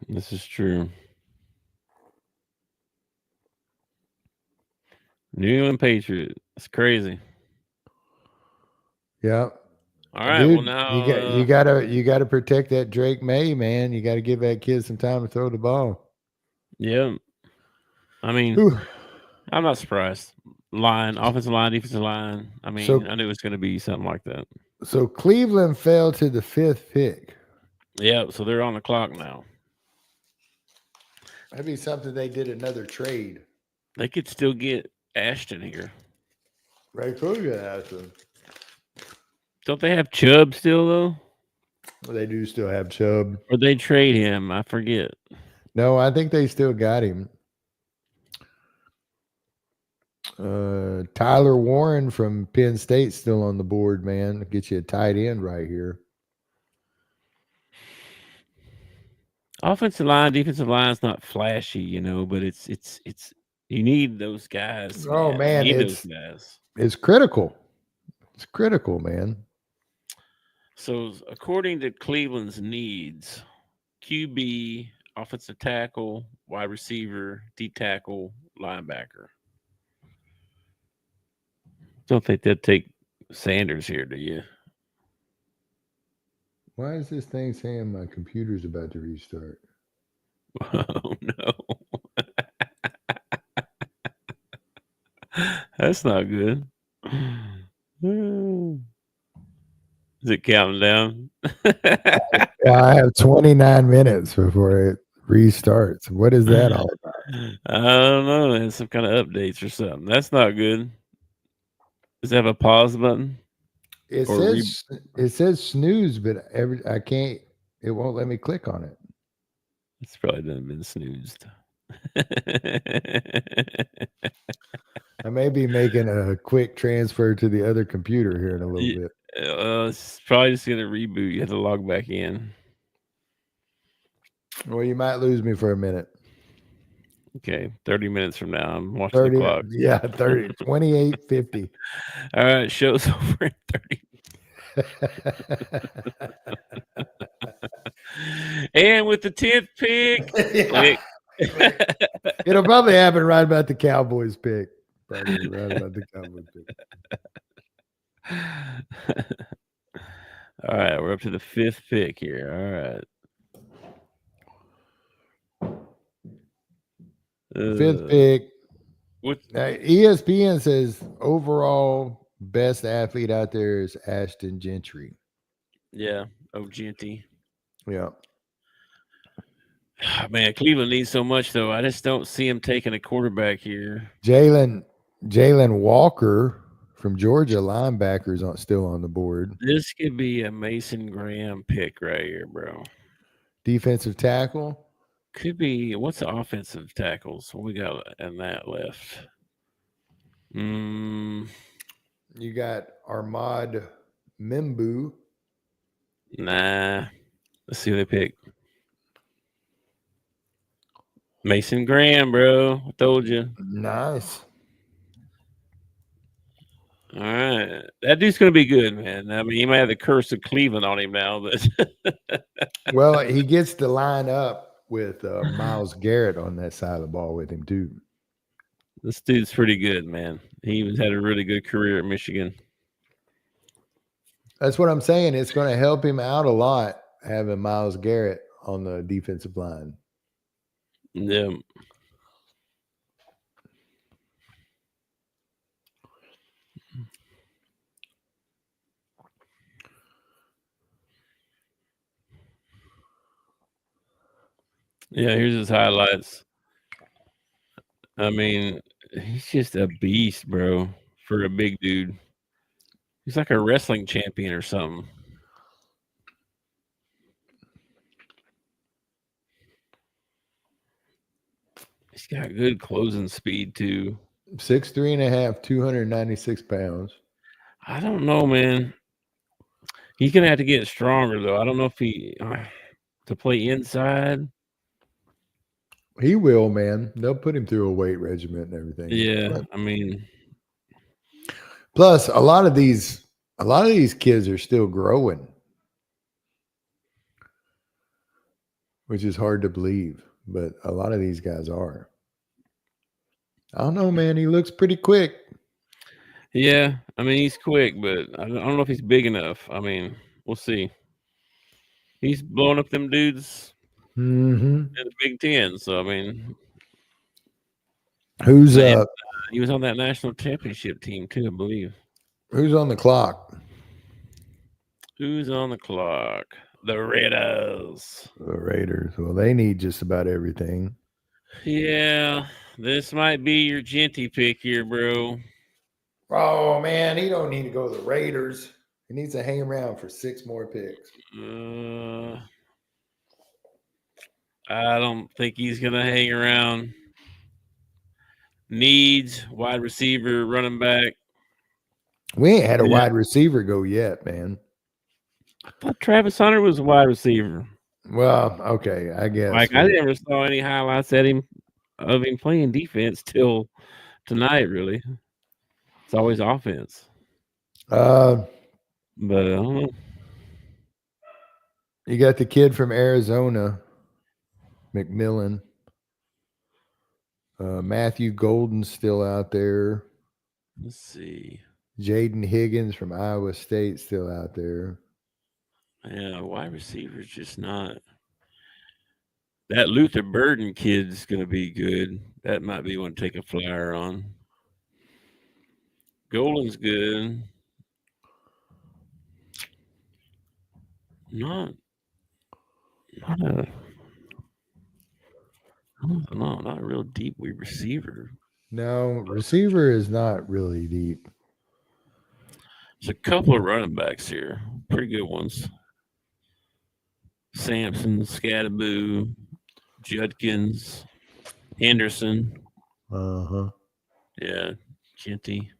This is true. New England Patriot. It's crazy. Yeah. All right. Dude, well, now you gotta protect that Drake May, man. You got to give that kid some time to throw the ball. Yeah. I mean, I'm not surprised. Offensive line, defensive line. I mean, I knew it was going to be something like that. So Cleveland fell to the 5th pick. Yeah, so they're on the clock now. That'd be something they did another trade. They could still get Ashton here. Right, could get Ashton. Don't they have Chubb still, though? Well, they do still have Chubb. Or they trade him? I forget. No, I think they still got him. Tyler Warren from Penn State still on the board, man. Get you a tight end right here. Offensive line, defensive line is not flashy, but it's you need those guys. Oh man, those guys. It's critical. It's critical, man. So according to Cleveland's needs, QB, offensive tackle, wide receiver, D tackle, linebacker. Don't think they'd take Sanders here, do you? Why is this thing saying my computer's about to restart? Oh, no. That's not good. Is it counting down? I have 29 minutes before it restarts. What is that all about? I don't know. It's some kind of updates or something. That's not good. Does it have a pause button? It says snooze, but I can't. It won't let me click on it. It's probably done been snoozed. I may be making a quick transfer to the other computer here in a little bit. It's probably just gonna reboot. You have to log back in. Well, you might lose me for a minute. Okay, 30 minutes from now, I'm watching the clock. Yeah, 28:50. All right, show's over in 30. And with the 10th pick, it'll probably happen right about the Cowboys pick. Probably right about the Cowboys pick. All right, we're up to the 5th pick here. All right. 5th pick. ESPN says overall best athlete out there is Ashton Gentry. Yeah, Genty. Yeah. Man, Cleveland needs so much, though. I just don't see him taking a quarterback here. Jalen Walker from Georgia, linebackers still on the board. This could be a Mason Graham pick right here, bro. Defensive tackle. Could be. What's the offensive tackles? What we got in that left? You got Ahmad Mimbu. Nah. Let's see who they pick. Mason Graham, bro. I told you. Nice. All right. That dude's going to be good, man. I mean, he might have the curse of Cleveland on him now, but. Well, he gets to line up with Myles Garrett on that side of the ball with him, too. This dude's pretty good, man. He had a really good career at Michigan. That's what I'm saying. It's going to help him out a lot having Myles Garrett on the defensive line. Yeah. Yeah, here's his highlights. I mean, he's just a beast, bro, for a big dude. He's like a wrestling champion or something. He's got good closing speed, too. 6'3.5", 296 pounds. I don't know, man. He's going to have to get stronger, though. I don't know if he to play inside. He will, man. They'll put him through a weight regimen and everything. Yeah, I mean, plus a lot of these kids are still growing, which is hard to believe, but a lot of these guys are. I don't know, man. He looks pretty quick. yeah, I mean, he's quick, but I don't know if he's big enough. I mean, we'll see. He's blowing up them dudes in the Big Ten. So, I mean, Who's he was on that national championship team, too, I believe. Who's on the clock? Who's on the clock? The Raiders. The Raiders. Well, they need just about everything. Yeah, this might be your Genty pick here, bro. Oh, man, he don't need to go to the Raiders. He needs to hang around for 6 more picks. I don't think he's going to hang around. Needs wide receiver, running back. We ain't had a wide receiver go yet, man. I thought Travis Hunter was a wide receiver. Well, okay, I guess. Like, I never saw any highlights of him playing defense till tonight, really. It's always offense. But I don't know. You got the kid from Arizona, McMillan. Matthew Golden's still out there. Let's see. Jaden Higgins from Iowa State still out there. Yeah, wide receiver's just not. That Luther Burden kid's going to be good. That might be one to take a flyer on. Golden's good. Not a real deep wide receiver. No, receiver is not really deep. There's a couple of running backs here. Pretty good ones. Sampson, Scattaboo, Judkins, Henderson. Yeah, Genty.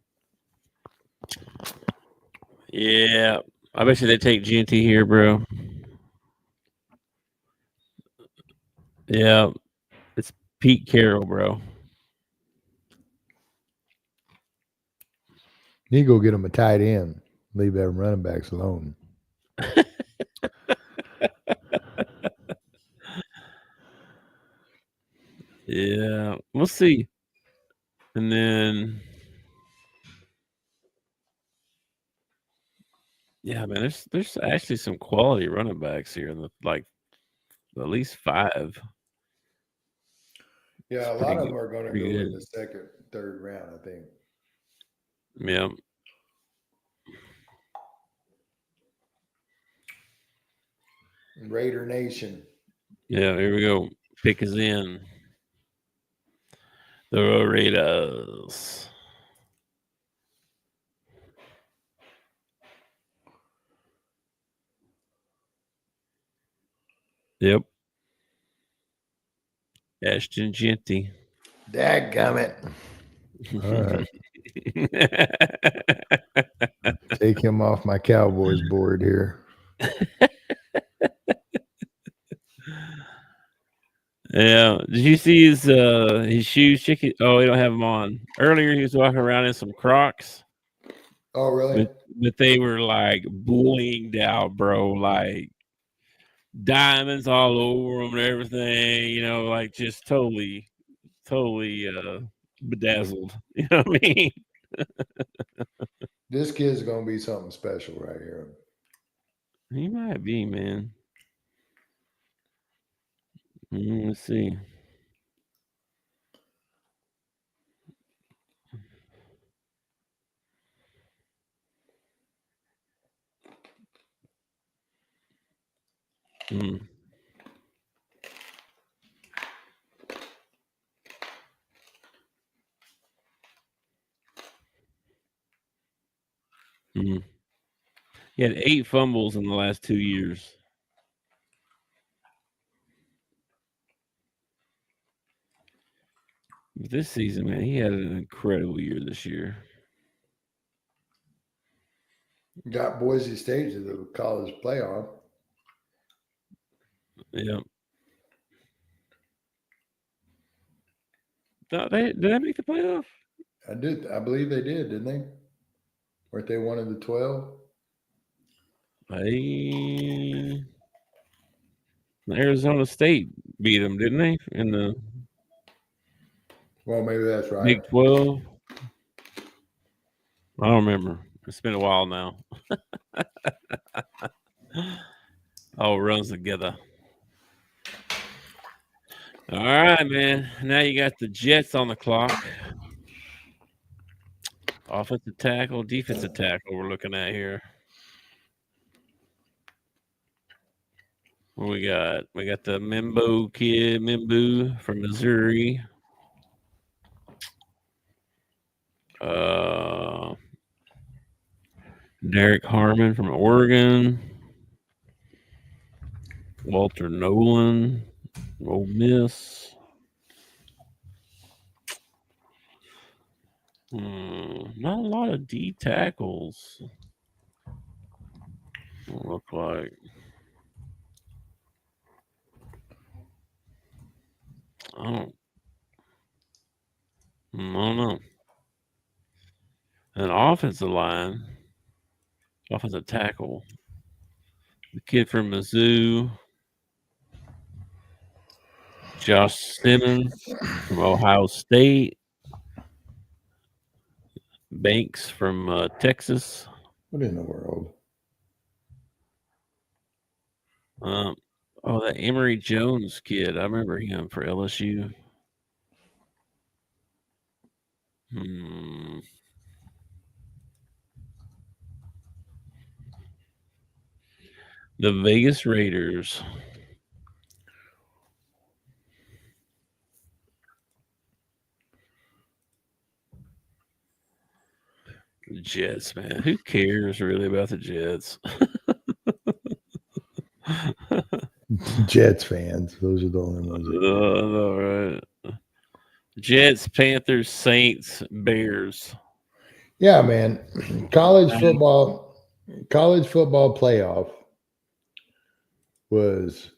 Yeah, I bet you they take Genty here, bro. Yeah, it's Pete Carroll, bro. You go get him a tight end. Leave them running backs alone. Yeah, we'll see. And then, yeah, man, there's actually some quality running backs here in the like at least 5. Yeah, It's a lot pretty of them are going to go good. in the second, third round, I think. Yeah. Raider Nation. Yeah, here we go. Pick is in. The Raiders. Yep. Ashton Genty. Dadgummit. All right. Take him off my Cowboys board here. Yeah. Did you see his shoes? Oh, he don't have them on. Earlier, he was walking around in some Crocs. Oh, really? But they were like blinged out, bro. Like diamonds all over them and everything. You know, like just totally bedazzled. You know what I mean? This kid's going to be something special right here. He might be, man. Let's see. He had 8 fumbles in the last 2 years. But this season, man, he had an incredible year this year. Got Boise State to the college playoff. Yep. Did they make the playoff? I believe they did, didn't they? Weren't they one of the 12? Arizona State beat them, didn't they? In the Maybe that's right. Big 12. I don't remember. It's been a while now. All runs together. All right, man. Now you got the Jets on the clock. Offensive tackle, defensive tackle we're looking at here. What we got? We got the Mimbu from Missouri. Derek Harmon from Oregon. Walter Nolan, Ole Miss. Not a lot of D tackles. Look like. I don't know. An offensive line, offensive tackle. The kid from Mizzou, Josh Simmons from Ohio State. Banks from Texas. What in the world? That Emory Jones kid. I remember him for LSU. The Vegas Raiders. The Jets, man. Who cares really about the Jets? Jets fans. Those are the only ones. No, right. Jets, Panthers, Saints, Bears. Yeah, man. College football playoff was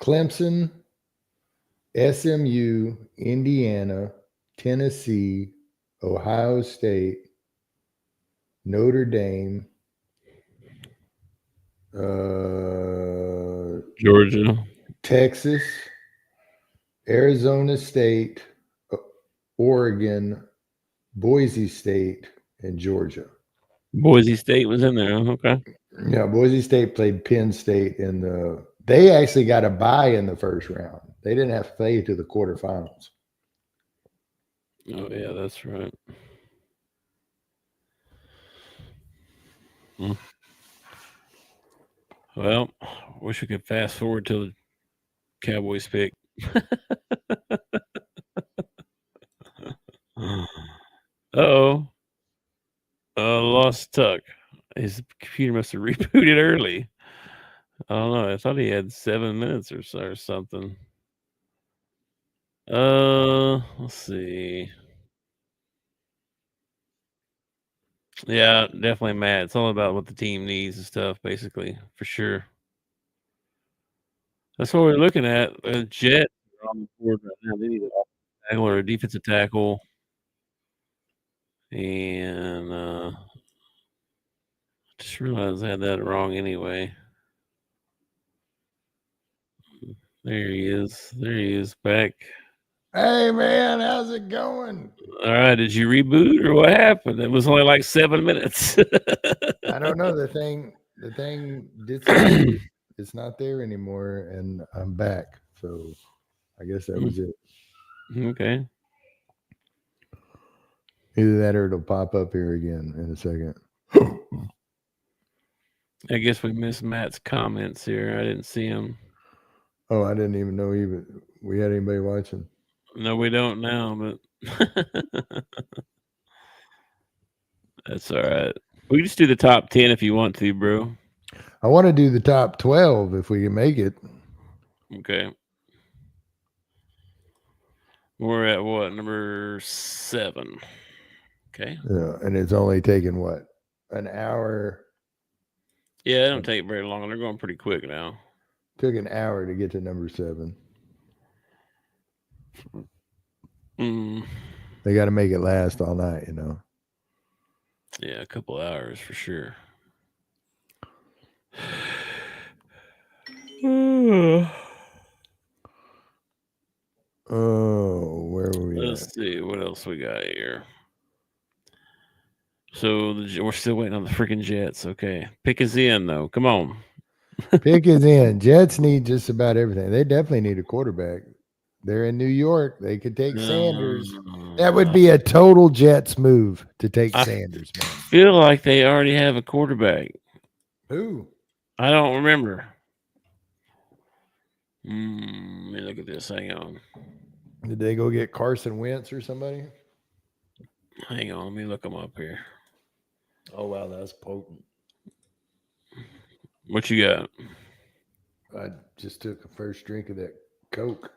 Clemson, SMU, Indiana, Tennessee, Ohio State, Notre Dame, Georgia, Texas, Arizona State, Oregon, Boise State, and Georgia. Boise State was in there. Okay. Yeah, Boise State played Penn State they actually got a bye in the first round. They didn't have to play to the quarterfinals. Oh, yeah, that's right. Well, wish we could fast forward till the Cowboys pick. Uh-oh. Lost Tuck. His computer must have rebooted early. I don't know. I thought he had 7 minutes or so or something. Let's see. Yeah, definitely mad. It's all about what the team needs and stuff, basically, for sure. That's what we're looking at. Jets are on the board right now. They need an offensive tackle or a defensive tackle. And I just realized I had that wrong anyway. There he is. There he is back. Hey, man, how's it going? All right. Did you reboot or what happened? It was only like 7 minutes. I don't know. The thing the thing disappeared. It's not there anymore, and I'm back. So I guess that was it. Okay. Either that or it'll pop up here again in a second. I guess we missed Matt's comments here. I didn't see him. Oh, I didn't even know we had anybody watching. No, we don't now, but that's all right. We can just do the top 10 if you want to, bro. I want to do the top 12 if we can make it. Okay. We're at what? Number 7. Okay. Yeah, and it's only taken what? An hour. Yeah, it don't take very long. They're going pretty quick now. Took an hour to get to number 7. They got to make it last all night, Yeah, a couple hours for sure. Oh, where were we? Let's see what else we got here. So we're still waiting on the freaking Jets. Okay, pick us in though. Come on. Pick is in. Jets need just about everything. They definitely need a quarterback. They're in New York. They could take Sanders. That would be a total Jets move to take Sanders, man. I feel like they already have a quarterback. Who? I don't remember. Let me look at this. Hang on. Did they go get Carson Wentz or somebody? Hang on. Let me look them up here. Oh, wow. That's potent. What you got? I just took a first drink of that Coke.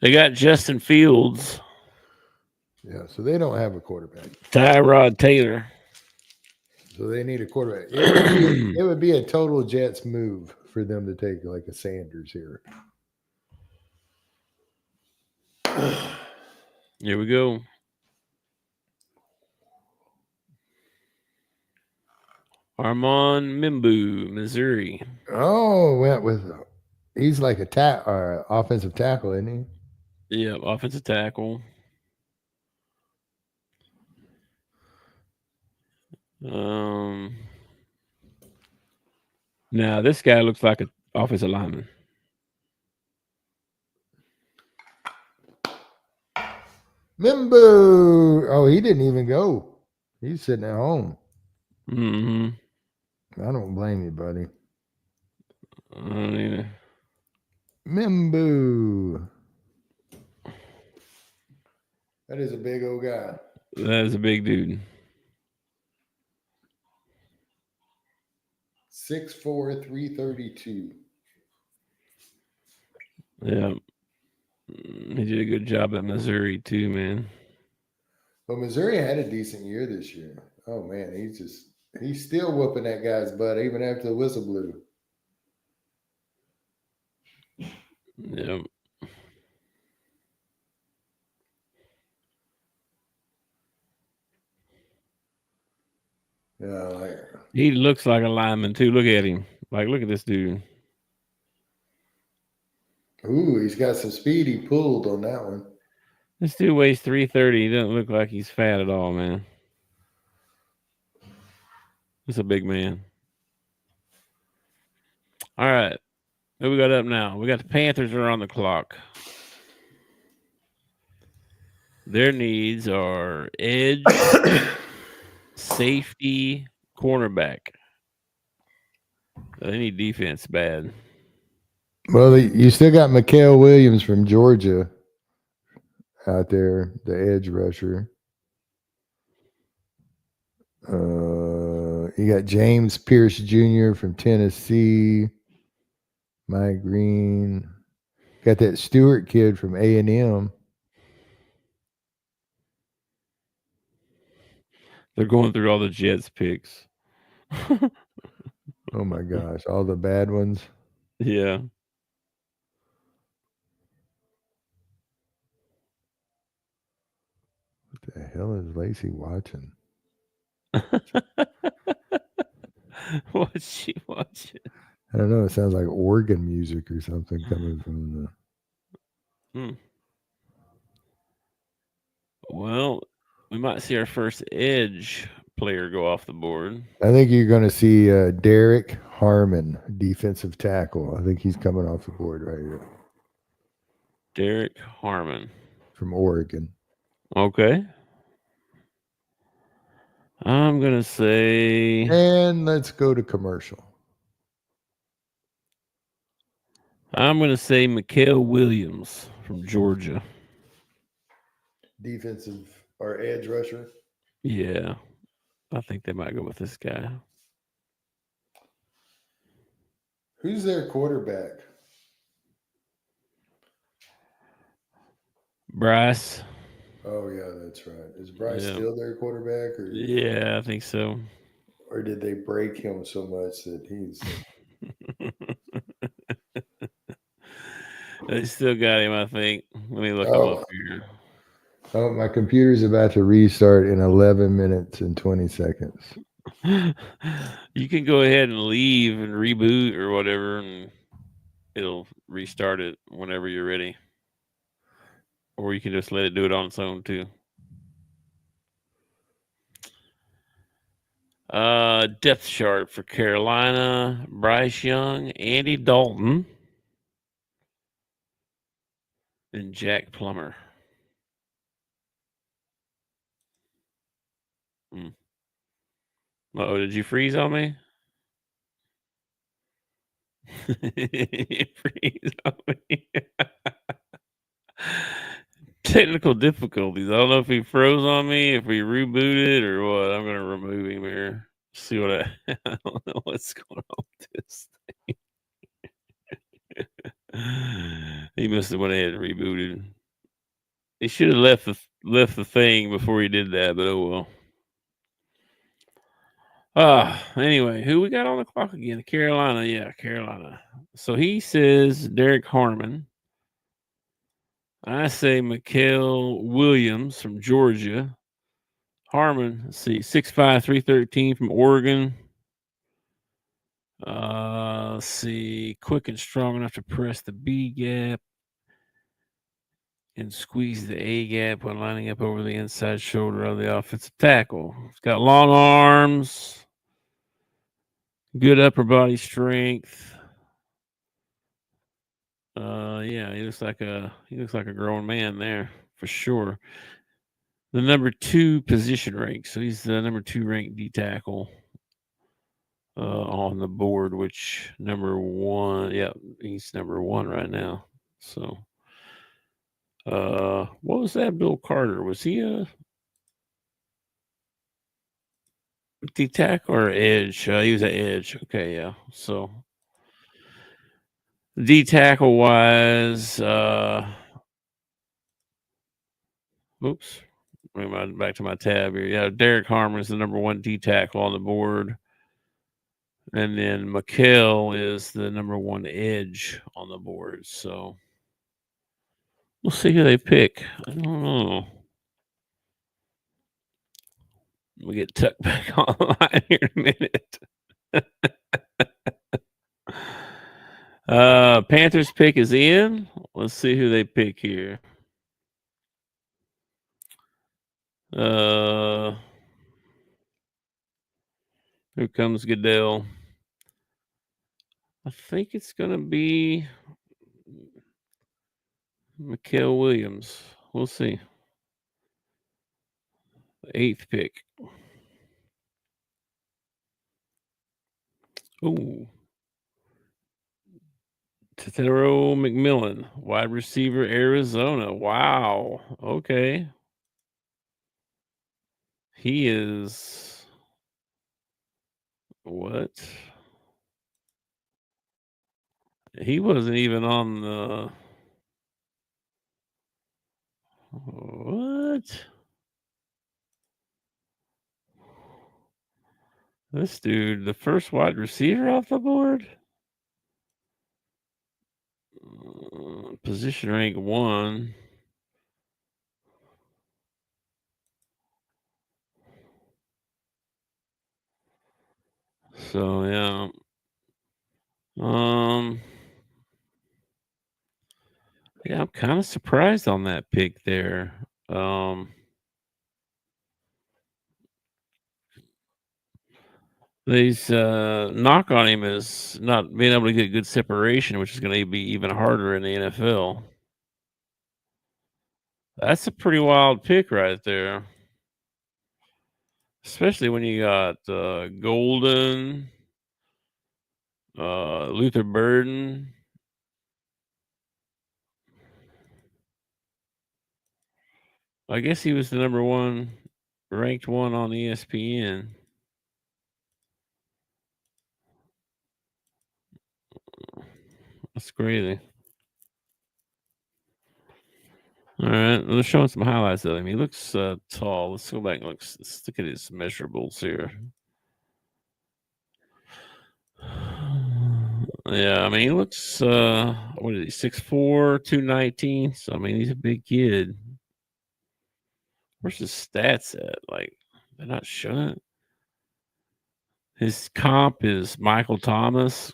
They got Justin Fields. Yeah, so they don't have a quarterback. Tyrod Taylor. So they need a quarterback. It would be a total Jets move for them to take like a Sanders here. Here we go. Armand Mimbu, Missouri. Oh, went with he's like a offensive tackle, isn't he? Yeah, offensive tackle. Now this guy looks like an offensive lineman. Mimbu. Oh, he didn't even go. He's sitting at home. I don't blame you, buddy. I don't either. Mimbu. That is a big old guy. That is a big dude. 6'4", 332. Yeah. He did a good job at Missouri too, man. But Missouri had a decent year this year. Oh man, he's still whooping that guy's butt even after the whistle blew. Yep. Yeah, he looks like a lineman too. Look at him. Look at this dude. Ooh, he's got some speed. He pulled on that one. This dude weighs 330. He doesn't look like he's fat at all, man. He's a big man. All right. What we got up now? We got the Panthers are on the clock. Their needs are edge, safety, cornerback. They need defense bad. Well, you still got Mikael Williams from Georgia out there, the edge rusher. You got James Pierce Jr. from Tennessee. Mike Green. Got that Stewart kid from A&M. They're going through all the Jets picks. Oh my gosh, all the bad ones. Yeah. What the hell is Lacey watching? What's she watching? I don't know. It sounds like organ music or something coming from the. Well, we might see our first edge player go off the board. I think you're going to see Derek Harmon, defensive tackle. I think he's coming off the board right here Derek Harmon. from Oregon. Okay. I'm going to say... And let's go to commercial. I'm going to say Mikael Williams from Georgia. Defensive or edge rusher. Yeah. I think they might go with this guy. Who's their quarterback? Bryce. Oh, yeah, that's right. Is Bryce still their quarterback? Or, yeah, I think so. Or did they break him so much that he's... They still got him, I think. Let me look him up here. Oh, my computer's about to restart in 11 minutes and 20 seconds. You can go ahead and leave and reboot or whatever, and it'll restart it whenever you're ready. Or you can just let it do it on its own, too. Depth chart for Carolina: Bryce Young, Andy Dalton, and Jack Plummer. Uh-oh, did you freeze on me? You freeze on me. Technical difficulties. I don't know if he froze on me, if we rebooted or what. I'm going to remove him here. See what I don't know what's going on with this thing. He must have went ahead and rebooted. He should have left the thing before he did that, but oh well. Anyway, who we got on the clock again? Carolina. Yeah, Carolina. So he says Derek Harmon. I say Mikael Williams from Georgia. Harmon, let's see, 6'5", 313 from Oregon. Let's see, quick and strong enough to press the B gap and squeeze the A gap when lining up over the inside shoulder of the offensive tackle. He's got long arms, good upper body strength. Yeah, he looks like a grown man there for sure. The number 2 position rank, so he's the number 2 ranked D tackle on the board. Which number 1? Yeah, he's number 1 right now. So, what was that? Bill Carter, was he a D tackle or edge? He was an edge. Okay, yeah. So D tackle wise, oops. Back to my tab here. Yeah, Derek Harmon is the number 1 D tackle on the board. And then Mikael is the number 1 edge on the board. So we'll see who they pick. I don't know. We'll get tucked back online here in a minute. Panthers pick is in. Let's see who they pick here. Here comes Goodell. I think it's going to be Mikael Williams. We'll see. The 8th pick. Ooh. Tetero McMillan, wide receiver, Arizona. Wow. Okay. He is what? He wasn't even on the what? This dude, the first wide receiver off the board? Position rank 1. So yeah. Yeah, I'm kind of surprised on that pick there. These knock on him is not being able to get good separation, which is going to be even harder in the NFL. That's a pretty wild pick right there, especially when you got Golden, Luther Burden. I guess he was the number one, ranked one on ESPN. That's crazy. All right, let's show him some highlights of him. He looks tall. Let's go back and let's look at his measurables here. Yeah, I mean, he looks, what is he, 6'4", 219. So, I mean, he's a big kid. Where's his stats at? Like, they're not showing it. His comp is Michael Thomas.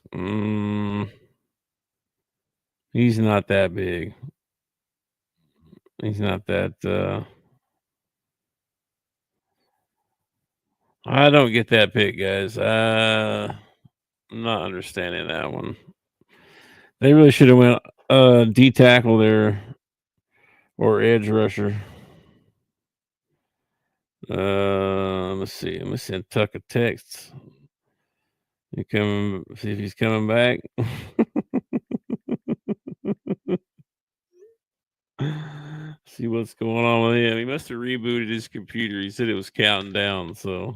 He's not that big. He's not that. I don't get that pick, guys. I'm not understanding that one. They really should have went D tackle there or edge rusher. Let's see. Let me send Tuck a text. You come see if he's coming back. See what's going on with him. He must have rebooted his computer. He said it was counting down, so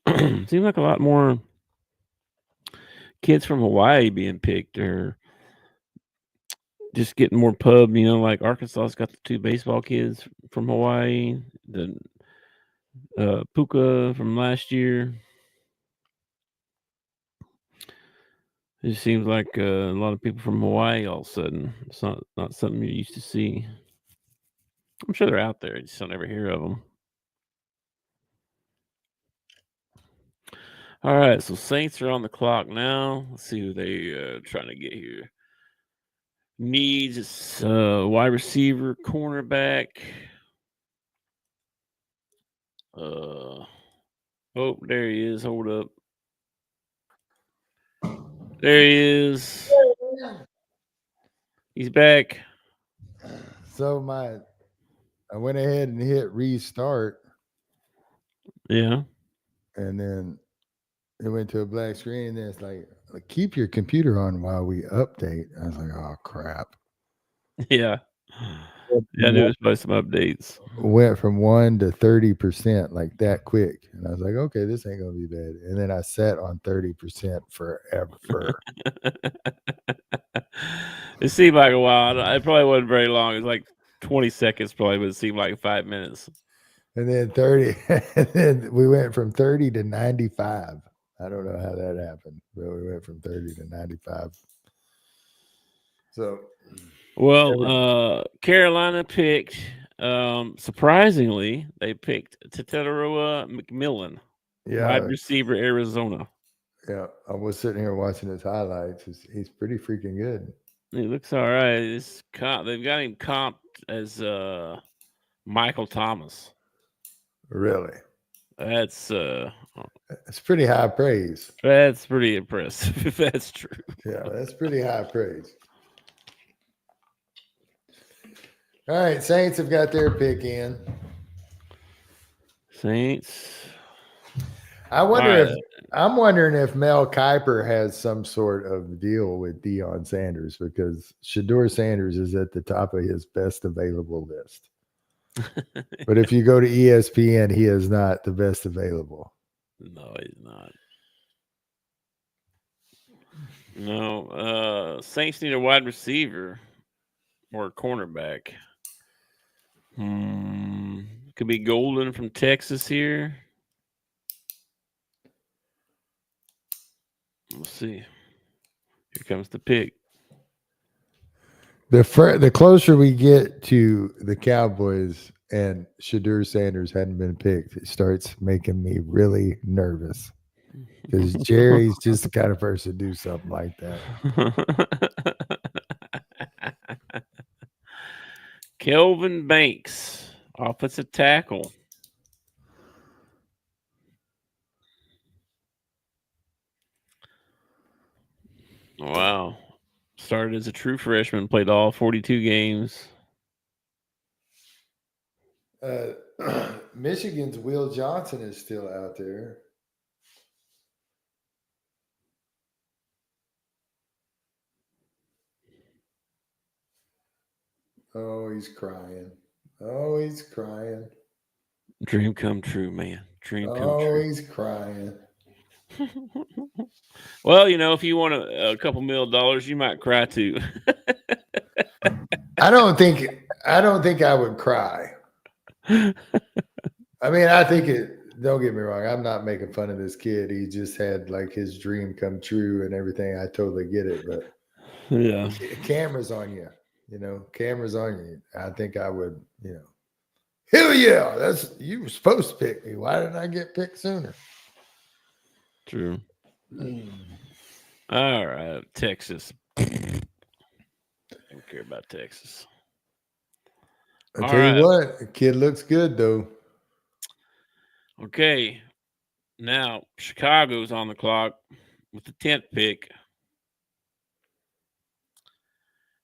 seems like a lot more kids from Hawaii being picked or just getting more pub, like Arkansas's got the 2 baseball kids from Hawaii, the Puka from last year. It seems like a lot of people from Hawaii all of a sudden. It's not something you used to see. I'm sure they're out there. You just don't ever hear of them. All right, so Saints are on the clock now. Let's see who they trying to get here. Needs wide receiver, cornerback. Oh, there he is. Hold up. There he is. He's back. So I went ahead and hit restart. Yeah. And then it went to a black screen. And then it's like, keep your computer on while we update. I was like, oh, crap. Yeah. Yeah, there was probably some updates. Went from 1 to 30% like that quick. And I was like, okay, this ain't going to be bad. And then I sat on 30% forever. It seemed like a while. It probably wasn't very long. It was like 20 seconds probably, but it seemed like 5 minutes. And then 30. And then we went from 30 to 95. I don't know how that happened, but we went from 30 to 95. So, well, Carolina picked, surprisingly, they picked Tetairoa McMillan, wide receiver, Arizona. Yeah, I was sitting here watching his highlights. He's pretty freaking good. He looks all right. They've got him comped as Michael Thomas. Really? That's pretty high praise. That's pretty impressive if that's true. Yeah, that's pretty high praise. All right, Saints have got their pick in. Saints. I'm wondering if Mel Kiper has some sort of deal with Deion Sanders, because Shedeur Sanders is at the top of his best available list. But if you go to ESPN, he is not the best available. No, he's not. No, Saints need a wide receiver or a cornerback. Could be Golden from Texas here. We'll see. Here comes the pick. The closer we get to the Cowboys and Shedeur Sanders hadn't been picked, it starts making me really nervous, because Jerry's just the kind of person to do something like that. Kelvin Banks, Offensive tackle. Wow. Started as a true freshman, played all 42 games. Michigan's Will Johnson is still out there. Oh, he's crying. Oh, he's crying. Dream come true, man. Dream come Oh, true. he's crying. Well, if you want a couple $1,000,000, you might cry too. I don't think I would cry. I mean, I think it. Don't get me wrong. I'm not making fun of this kid. He just had like his dream come true and everything. I totally get it, but Yeah. Cameras on you. Cameras on you. I think I would. Hell yeah! You were supposed to pick me. Why didn't I get picked sooner? True. All right, Texas. I don't care about Texas. I tell you what, the kid looks good though. Okay, now Chicago's on the clock with the 10th pick.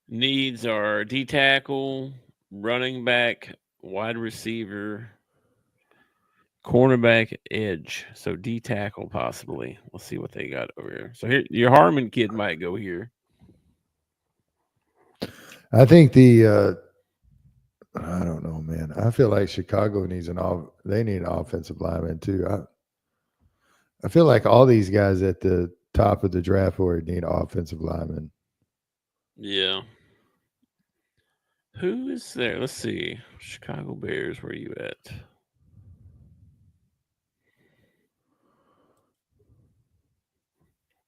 Needs are D tackle, running back, wide receiver, cornerback, edge. So D tackle possibly. We'll see what they got over here. So here, your Harmon kid might go here. I think I don't know, man. I feel like Chicago needs they need an offensive lineman too. I feel like all these guys at the top of the draft board need offensive linemen. Yeah. Who is there? Let's see. Chicago Bears, where are you at?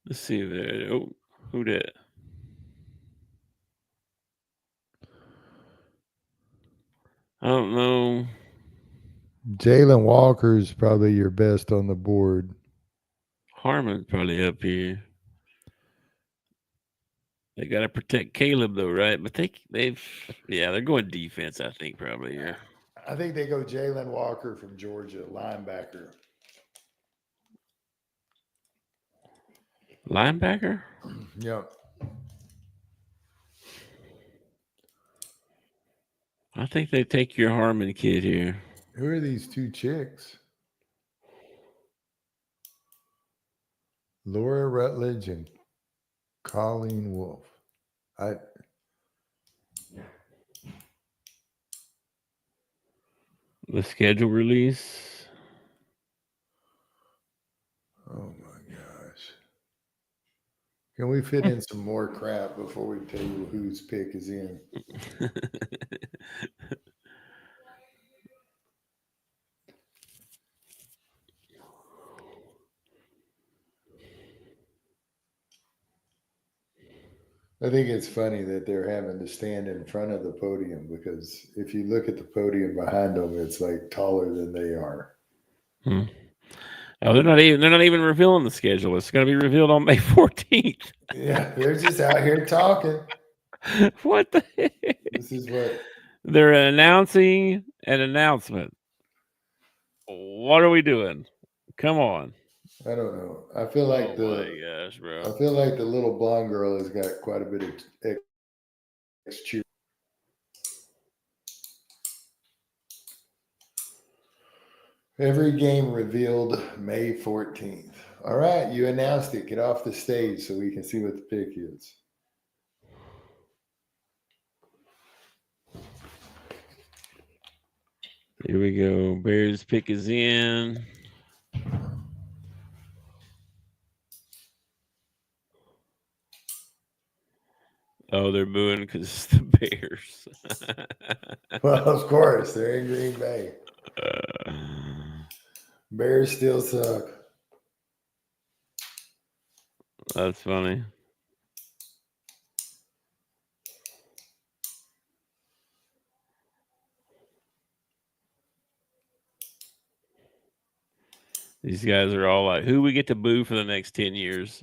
Let's see there. Oh, who that? I don't know. Jalen Walker's probably your best on the board. Harmon's probably up here. They got to protect Caleb though, right? But they're going defense. I think probably. Yeah. I think they go Jalen Walker from Georgia, linebacker. Linebacker? Yep. I think they take your Harmon kid here. Who are these two chicks? Laura Rutledge and Colleen Wolf. The schedule release. Oh my gosh. Can we fit in some more crap before we tell you whose pick is in? I think it's funny that they're having to stand in front of the podium because if you look at the podium behind them, it's like taller than they are. Oh, they're not even revealing the schedule. It's going to be revealed on May 14th. Yeah, they're just out here talking. What the heck? This is what they're announcing an announcement. What are we doing? Come on. I don't know. I feel like my gosh, bro. I feel like the little blonde girl has got quite a bit of experience. Every game revealed May 14th. All right, you announced it. Get off the stage so we can see what the pick is. Here we go. Bears pick is in. Oh, they're booing because it's the Bears. Well, of course, they're in Green Bay. Bears still suck. That's funny. These guys are all like, who we get to boo for the next 10 years?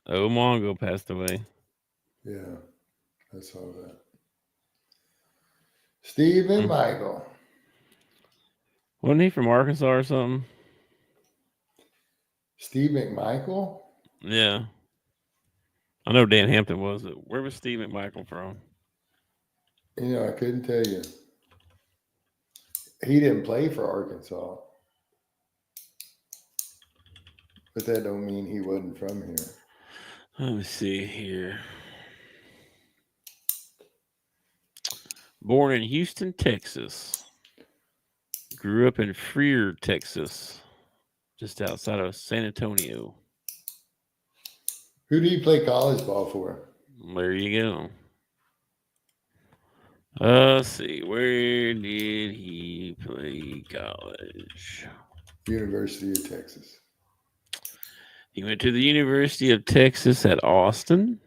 Mongo passed away. Yeah, I saw that. Steve and Michael. Wasn't he from Arkansas or something? Steve McMichael? Yeah. I know Dan Hampton was. Where was Steve McMichael from? I couldn't tell you. He didn't play for Arkansas. But that don't mean he wasn't from here. Let me see here. Born in Houston, Texas. Grew up in Freer, Texas, just outside of San Antonio. Who do you play college ball for? There you go. Let's see. Where did he play college? University of Texas. He went to the University of Texas at Austin,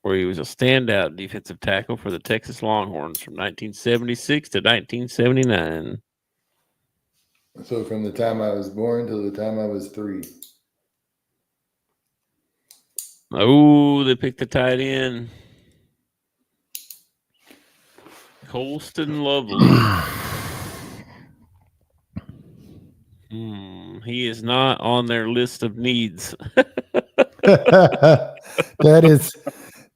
where he was a standout defensive tackle for the Texas Longhorns from 1976 to 1979. So from the time I was born till the time I was 3. Oh, they picked the tight end. Colston Lovely. He is not on their list of needs. That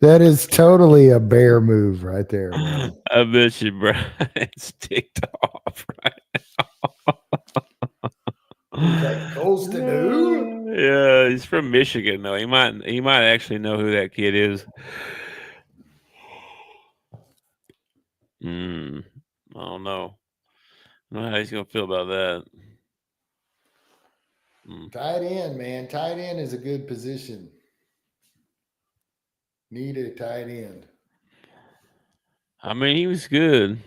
is totally a bear move right there, man. I bet you Brian's ticked off right He's like, Colston who? Yeah, he's from Michigan though. He might actually know who that kid is. I don't know. I don't know how he's gonna feel about that. Tight end, man. Tight end is a good position. Need a tight end. I mean, he was good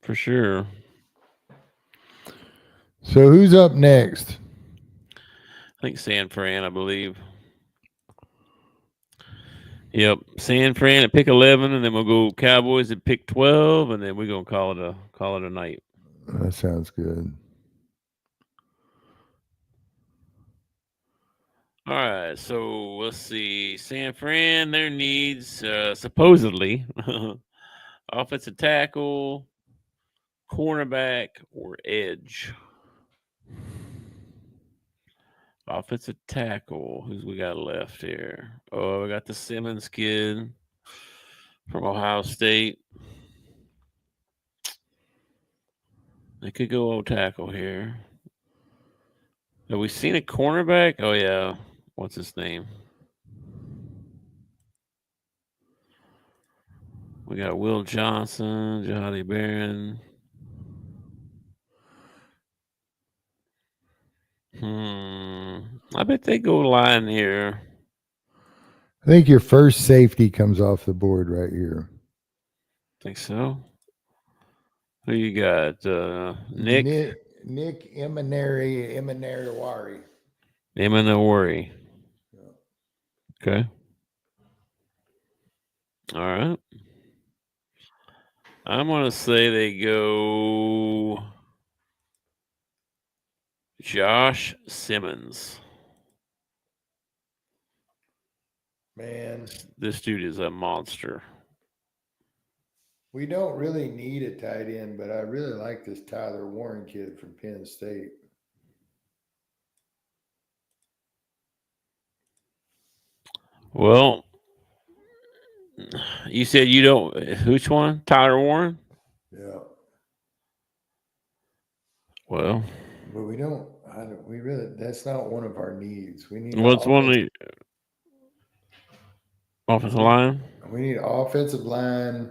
for sure. So who's up next? I think San Fran, I believe. Yep, San Fran at pick 11, and then we'll go Cowboys at pick 12, and then we're gonna call it a night. That sounds good. All right, so let's see. San Fran, their needs supposedly offensive tackle, cornerback, or edge. Offensive tackle. Who's we got left here? Oh, we got the Simmons kid from Ohio State. They could go old tackle here. Have we seen a cornerback? Oh, yeah. What's his name? We got Will Johnson, Jahadi Barron. I bet they go line here. I think your first safety comes off the board right here. Think so? Who you got? Nick Emanari. Emanawari. Okay. All right. I'm going to say they go Josh Simmons. Man, this dude is a monster. We don't really need a tight end, but I really like this Tyler Warren kid from Penn State. Well, you said you don't. Which one? Tyler Warren? Yeah. Well, but we don't. We really. That's not one of our needs. We need. What's one of the offensive line? We need offensive line.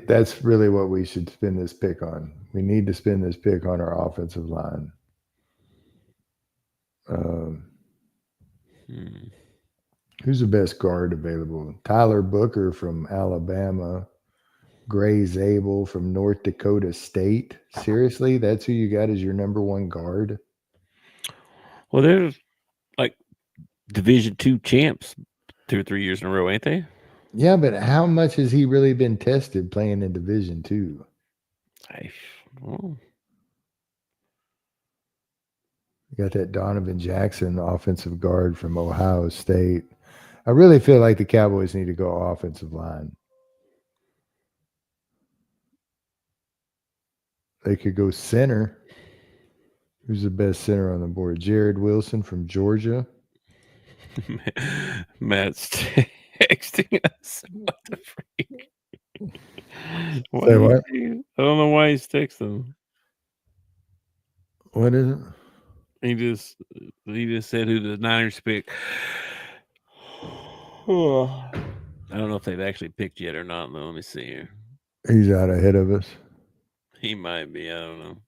That's really what we should spend this pick on. We need to spend this pick on our offensive line. Who's the best guard available? Tyler Booker from Alabama. Gray Zabel from North Dakota State. Seriously? That's who you got as your number one guard? Well, they're like Division II champs 2 or 3 years in a row, ain't they? Yeah, but how much has he really been tested playing in Division II? You got that Donovan Jackson offensive guard from Ohio State. I really feel like the Cowboys need to go offensive line. They could go center. Who's the best center on the board? Jared Wilson from Georgia. Matt's texting us. What the freak? Say what? I don't know why he's texting. What is it? He just said who the Niners pick. I don't know if they've actually picked yet or not. Though. Let me see here. He's out ahead of us. He might be. I don't know.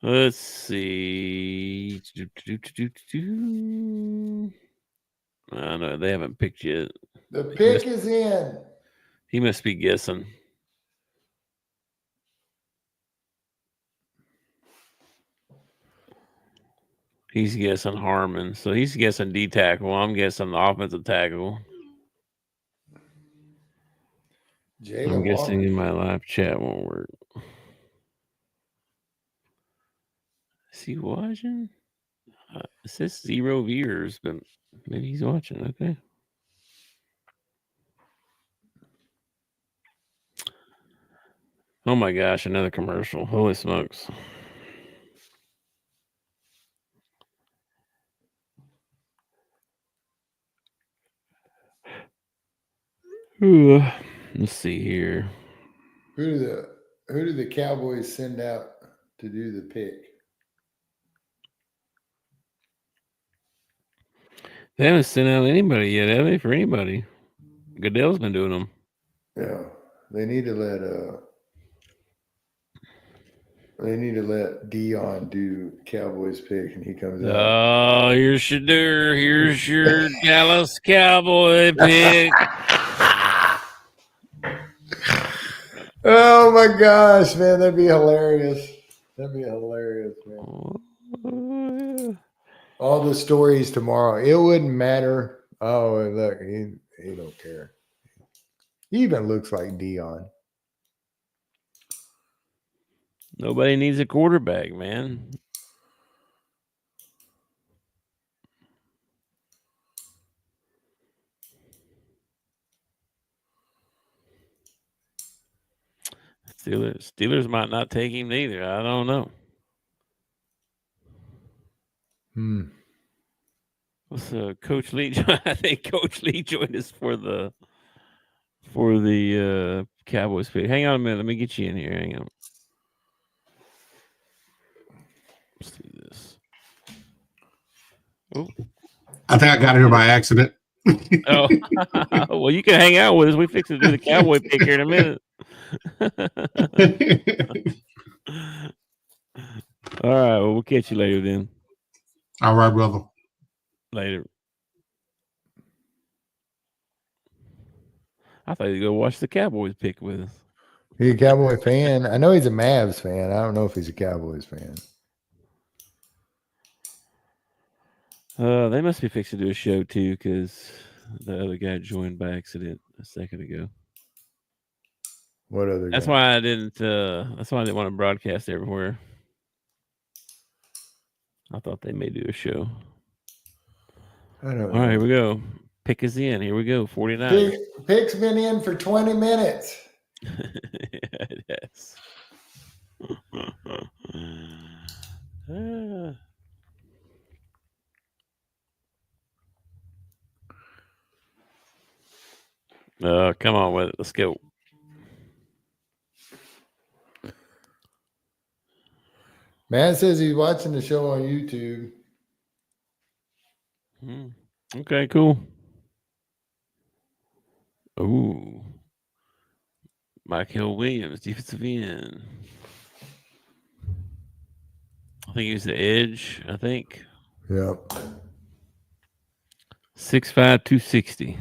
Let's see. No, they haven't picked yet. The pick is in. He must be guessing. He's guessing Harmon. So he's guessing D tackle. I'm guessing the offensive tackle. I'm guessing in my live chat won't work. Is he watching? It says 0 viewers, but maybe he's watching. Okay. Oh my gosh, another commercial. Holy smokes. Ooh, let's see here. Who do the Cowboys send out to do the pick? They haven't sent out anybody yet, have they? For anybody. Goodell's been doing them. Yeah. They need to let Dion do Cowboys pick, and he comes out. Oh, here's Shadur. Here's your Dallas Cowboy pick. Oh my gosh, man, that'd be hilarious. That'd be hilarious, man. All the stories tomorrow. It wouldn't matter. Oh, and look, he don't care. He even looks like Dion. Nobody needs a quarterback, man. Steelers might not take him either. I don't know. What's Coach Lee? I think Coach Lee joined us for the Cowboys pick. Hang on a minute. Let me get you in here. Hang on. Let's do this. Oh. I think I got here by accident. Oh, well, you can hang out with us. We fix to do the Cowboy pick here in a minute. All right. Well, we'll catch you later then. All right, brother. Later. I thought you'd go watch the Cowboys pick with us. He's a Cowboy fan. I know he's a Mavs fan. I don't know if he's a Cowboys fan. They must be fixing to do a show too, because the other guy joined by accident a second ago. What other That's guy? why I didn't want to broadcast everywhere. I thought they may do a show. I don't know. All right, here we go. Pick is in. Here we go. 49. Pick's been in for 20 minutes. Yes. Come on with it. Let's go. Man says he's watching the show on YouTube. Okay, cool. Ooh. Michael Williams, defensive end. I think he was the edge, I think. Yep. 6'5", 260.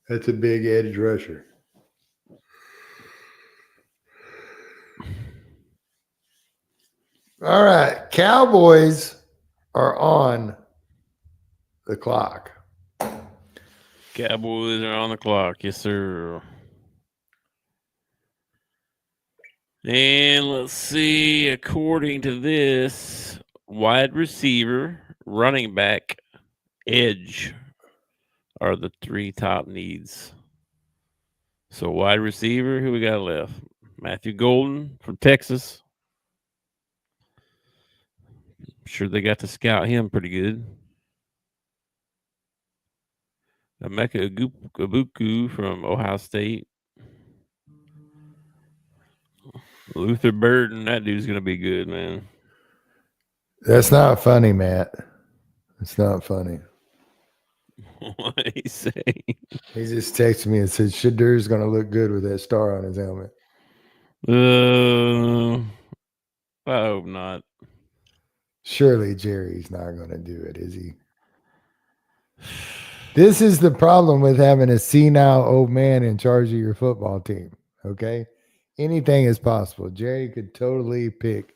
That's a big edge rusher. All right. Cowboys are on the clock. Cowboys are on the clock. Yes, sir. And let's see, according to this, wide receiver, running back, edge are the 3 top needs. So wide receiver, who we got left? Matthew Golden from Texas. I'm sure they got to scout him pretty good. Emeka Egbuka from Ohio State. Luther Burden, that dude's going to be good, man. That's not funny, Matt. It's not funny. What did he say? He just texted me and said Shadur's going to look good with that star on his helmet. I hope not. Surely Jerry's not going to do it, is he? This is the problem with having a senile old man in charge of your football team, okay? Anything is possible. Jerry could totally pick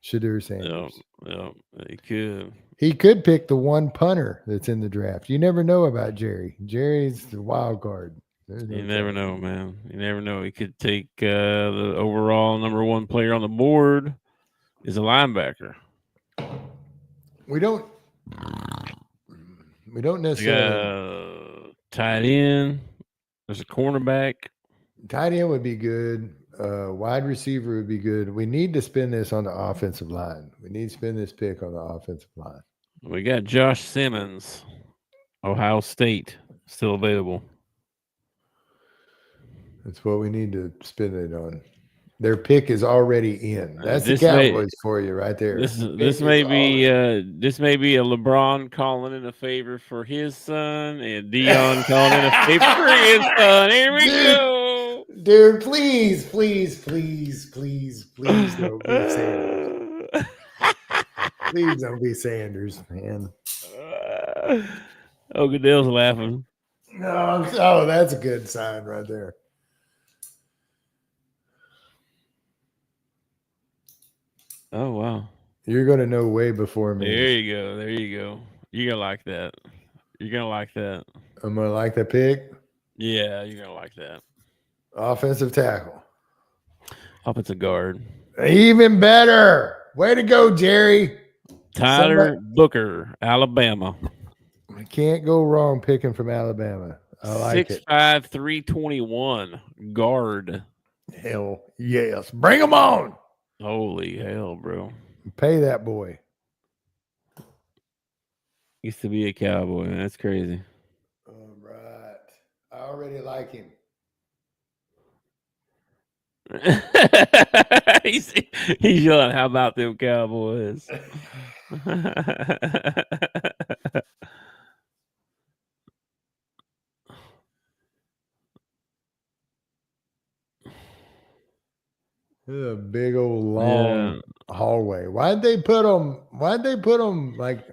Shadur Sanders. Yeah, he could. He could pick the one punter that's in the draft. You never know about Jerry. Jerry's the wild card. You never know, man. You never know. He could take the overall number 1 player on the board is a linebacker. We don't necessarily. Tight end. There's a cornerback. Tight end would be good. Wide receiver would be good. We need to spend this on the offensive line. We need to spend this pick on the offensive line. We got Josh Simmons, Ohio State, still available. That's what we need to spend it on. Their pick is already in. That's the Cowboys for you right there. This may be a LeBron calling in a favor for his son and Dion calling in a favor for his son. Here we go. Dude, please don't be Sanders. Please don't be Sanders, man. Goodell's laughing. Oh, that's a good sign right there. Oh, wow. You're going to know way before me. There you go. You're going to like that. I'm going to like the pick? Yeah, you're going to like that. Offensive tackle. Offensive guard. Even better. Way to go, Jerry. Tyler Booker, Alabama. I can't go wrong picking from Alabama. I like 6'5", 321 guard. Hell yes. Bring him on. Holy hell, bro. Pay that boy. Used to be a Cowboy, man. That's crazy. All right. I already like him. he's yelling, how about them Cowboys? A big old long hallway. Why'd they put them like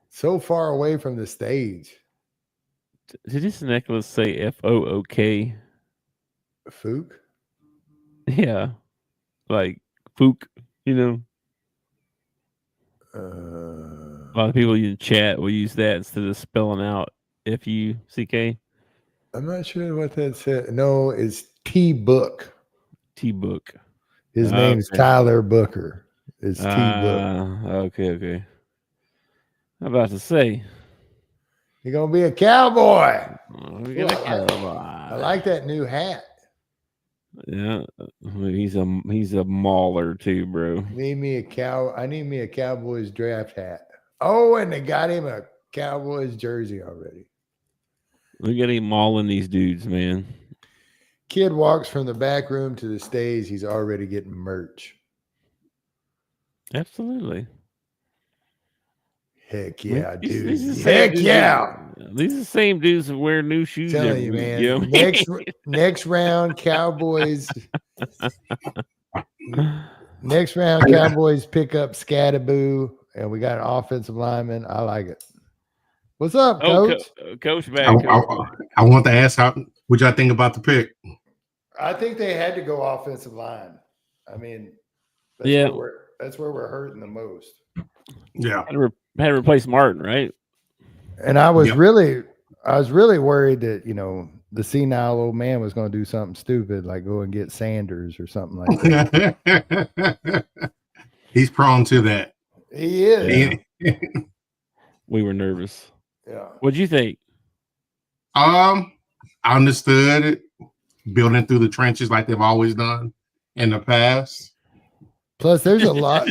so far away from the stage? Did this necklace say F-O-O-K? Fook? Yeah. Like Fook, you know? A lot of people in chat will use that instead of spelling out F-U-C-K. I'm not sure what that said. No, it's T-Book. T-Book. His name's Tyler Booker. It's T-Book. Okay. I'm about to say. You're going to be a cowboy. I like that new hat. Yeah. He's a mauler too, bro. I need me a Cowboys draft hat. Oh, and they got him a Cowboys jersey already. Look at him mauling these dudes, man. Kid walks from the back room to the stage. He's already getting merch. Absolutely. Heck yeah, dude. These Heck yeah. These are the same dudes that wear new shoes every week. Man. You know? Next round, Cowboys. Next round, Cowboys pick up Scattaboo, and we got an offensive lineman. I like it. What's up, Coach? Coach back. I want to ask what y'all think about the pick. I think they had to go offensive line. I mean, that's where we're hurting the most. Yeah, had to replace Martin, right? And I was really worried that the senile old man was going to do something stupid, like go and get Sanders or something like that. He's prone to that. He is. Yeah. We were nervous. Yeah. What'd you think? I understood it, building through the trenches like they've always done in the past. Plus, there's a lot.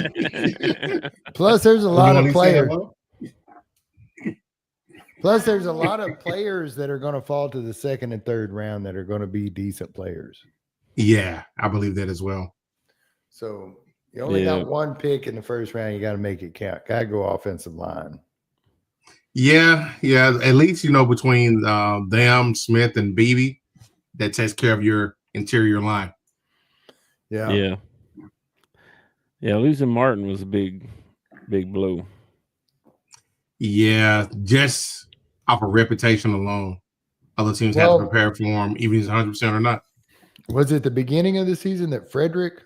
Plus, there's a lot of players. Plus, there's a lot of players that are going to fall to the second and third round that are going to be decent players. Yeah, I believe that as well. So you only got one pick in the first round. You got to make it count. Got to go offensive line. Yeah. At least, between them, Smith, and Beebe, that takes care of your interior line. Yeah. Losing Martin was a big blow. Yeah, just off of reputation alone. Other teams had to prepare for him, even if he's 100% or not. Was it the beginning of the season that Frederick,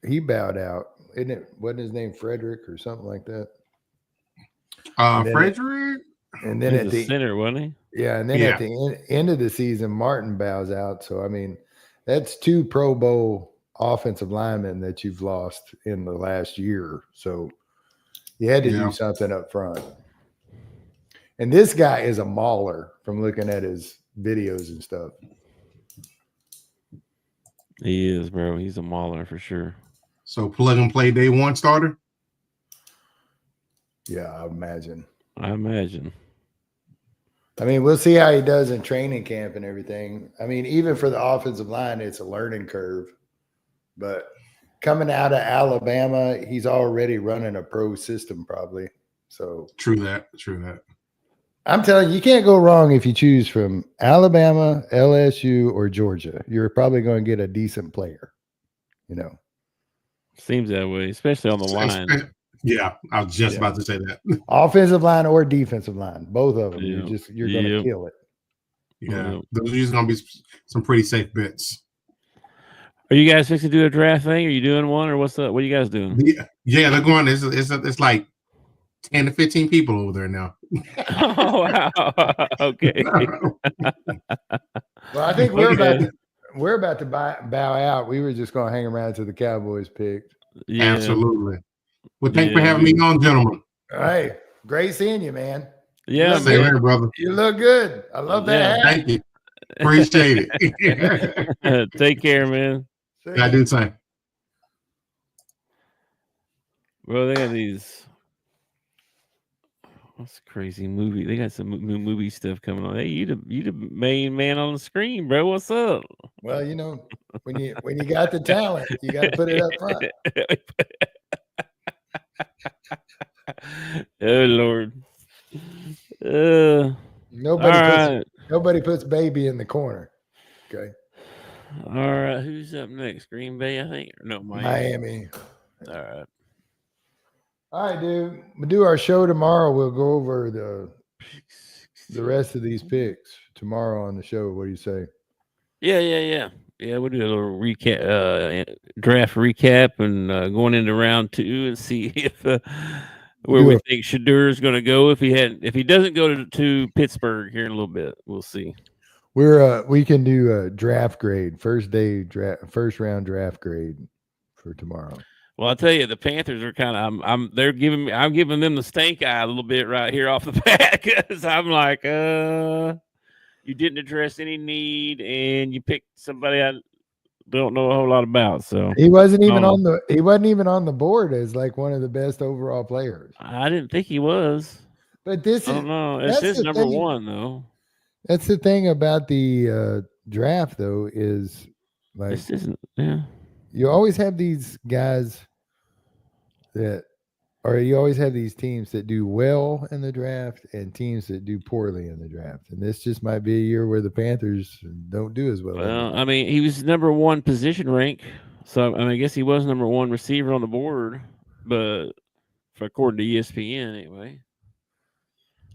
he bowed out? Wasn't his name Frederick or something like that? Frederick? And then at the center, wasn't he? Yeah, and then at the end of the season, Martin bows out. So, I mean, that's 2 Pro Bowl offensive linemen that you've lost in the last year. So, you had to do something up front. And this guy is a mauler from looking at his videos and stuff. He is, bro. He's a mauler for sure. So plug and play day one starter? Yeah, I imagine. I mean, we'll see how he does in training camp and everything. I mean, even for the offensive line, it's a learning curve. But coming out of Alabama, he's already running a pro system probably. So True that. I'm telling you, you can't go wrong if you choose from Alabama, LSU, or Georgia. You're probably going to get a decent player, Seems that way, especially on the line. Yeah, I was just about to say that. Offensive line or defensive line, both of them. Yeah. You're going to kill it. Yeah, those are just going to be some pretty safe bets. Are you guys fixing to do a draft thing? Are you doing one, or what's up? What are you guys doing? Yeah, they're going. It's like 10 to 15 people over there now. Oh wow! Okay. Well, I think we're about to bow out. We were just going to hang around until the Cowboys picked. Yeah. Absolutely. Well, thanks for having me on, gentlemen. All right, great seeing you, man. Yeah, same here, brother. You look good. I love that hat. Thank you. Appreciate it. Take care, man. I do the same. Well, they got these. What's crazy movie? They got some movie stuff coming on. Hey, you the main man on the screen, bro. What's up? Well, when you got the talent, you got to put it up front. Oh Lord. Nobody puts baby in the corner. Okay. All right. Who's up next? Green Bay, I think. No, Miami. All right. All right, dude. We'll do our show tomorrow. We'll go over the rest of these picks tomorrow on the show. What do you say? Yeah. We'll do a little recap, draft recap, and going into round 2 and see if where we think Shedeur is going to go. If he doesn't go to Pittsburgh here in a little bit, we'll see. We can do a draft grade, first round draft grade for tomorrow. Well, I'll tell you, the Panthers are kind of I'm giving them the stink eye a little bit right here off the bat, because I'm like, you didn't address any need and you picked somebody I don't know a whole lot about. So he wasn't even on the board as like one of the best overall players. I didn't think he was. But I don't know. It's his number one though. That's the thing about the draft though, is like this isn't you always have these guys you always have these teams that do well in the draft and teams that do poorly in the draft. And this just might be a year where the Panthers don't do as well. Well, I mean, he was number 1 position rank. So, I guess he was number 1 receiver on the board, but according to ESPN anyway.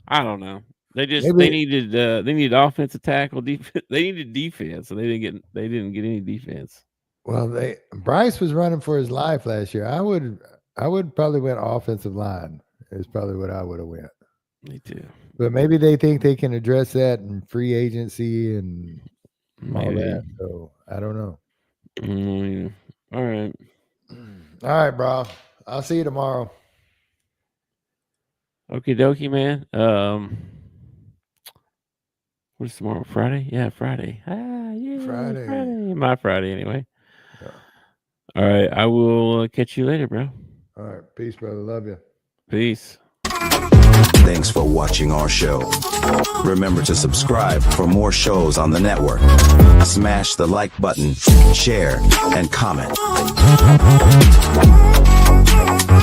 I don't know. They needed offensive tackle, defense. They needed defense, so they didn't get any defense. Well, Bryce was running for his life last year. I would probably went offensive line. Is probably what I would have went. Me too. But maybe they think they can address that in free agency and all Maybe. that. So I don't know. All right. All right, bro. I'll see you tomorrow. Okie dokie, man. What's tomorrow? Friday? Yeah, Friday. Yeah, Friday. My Friday, anyway. Yeah. All right. I will catch you later, bro. All right. Peace, brother. Love you. Peace. Thanks for watching our show. Remember to subscribe for more shows on the network. Smash the like button, share, and comment.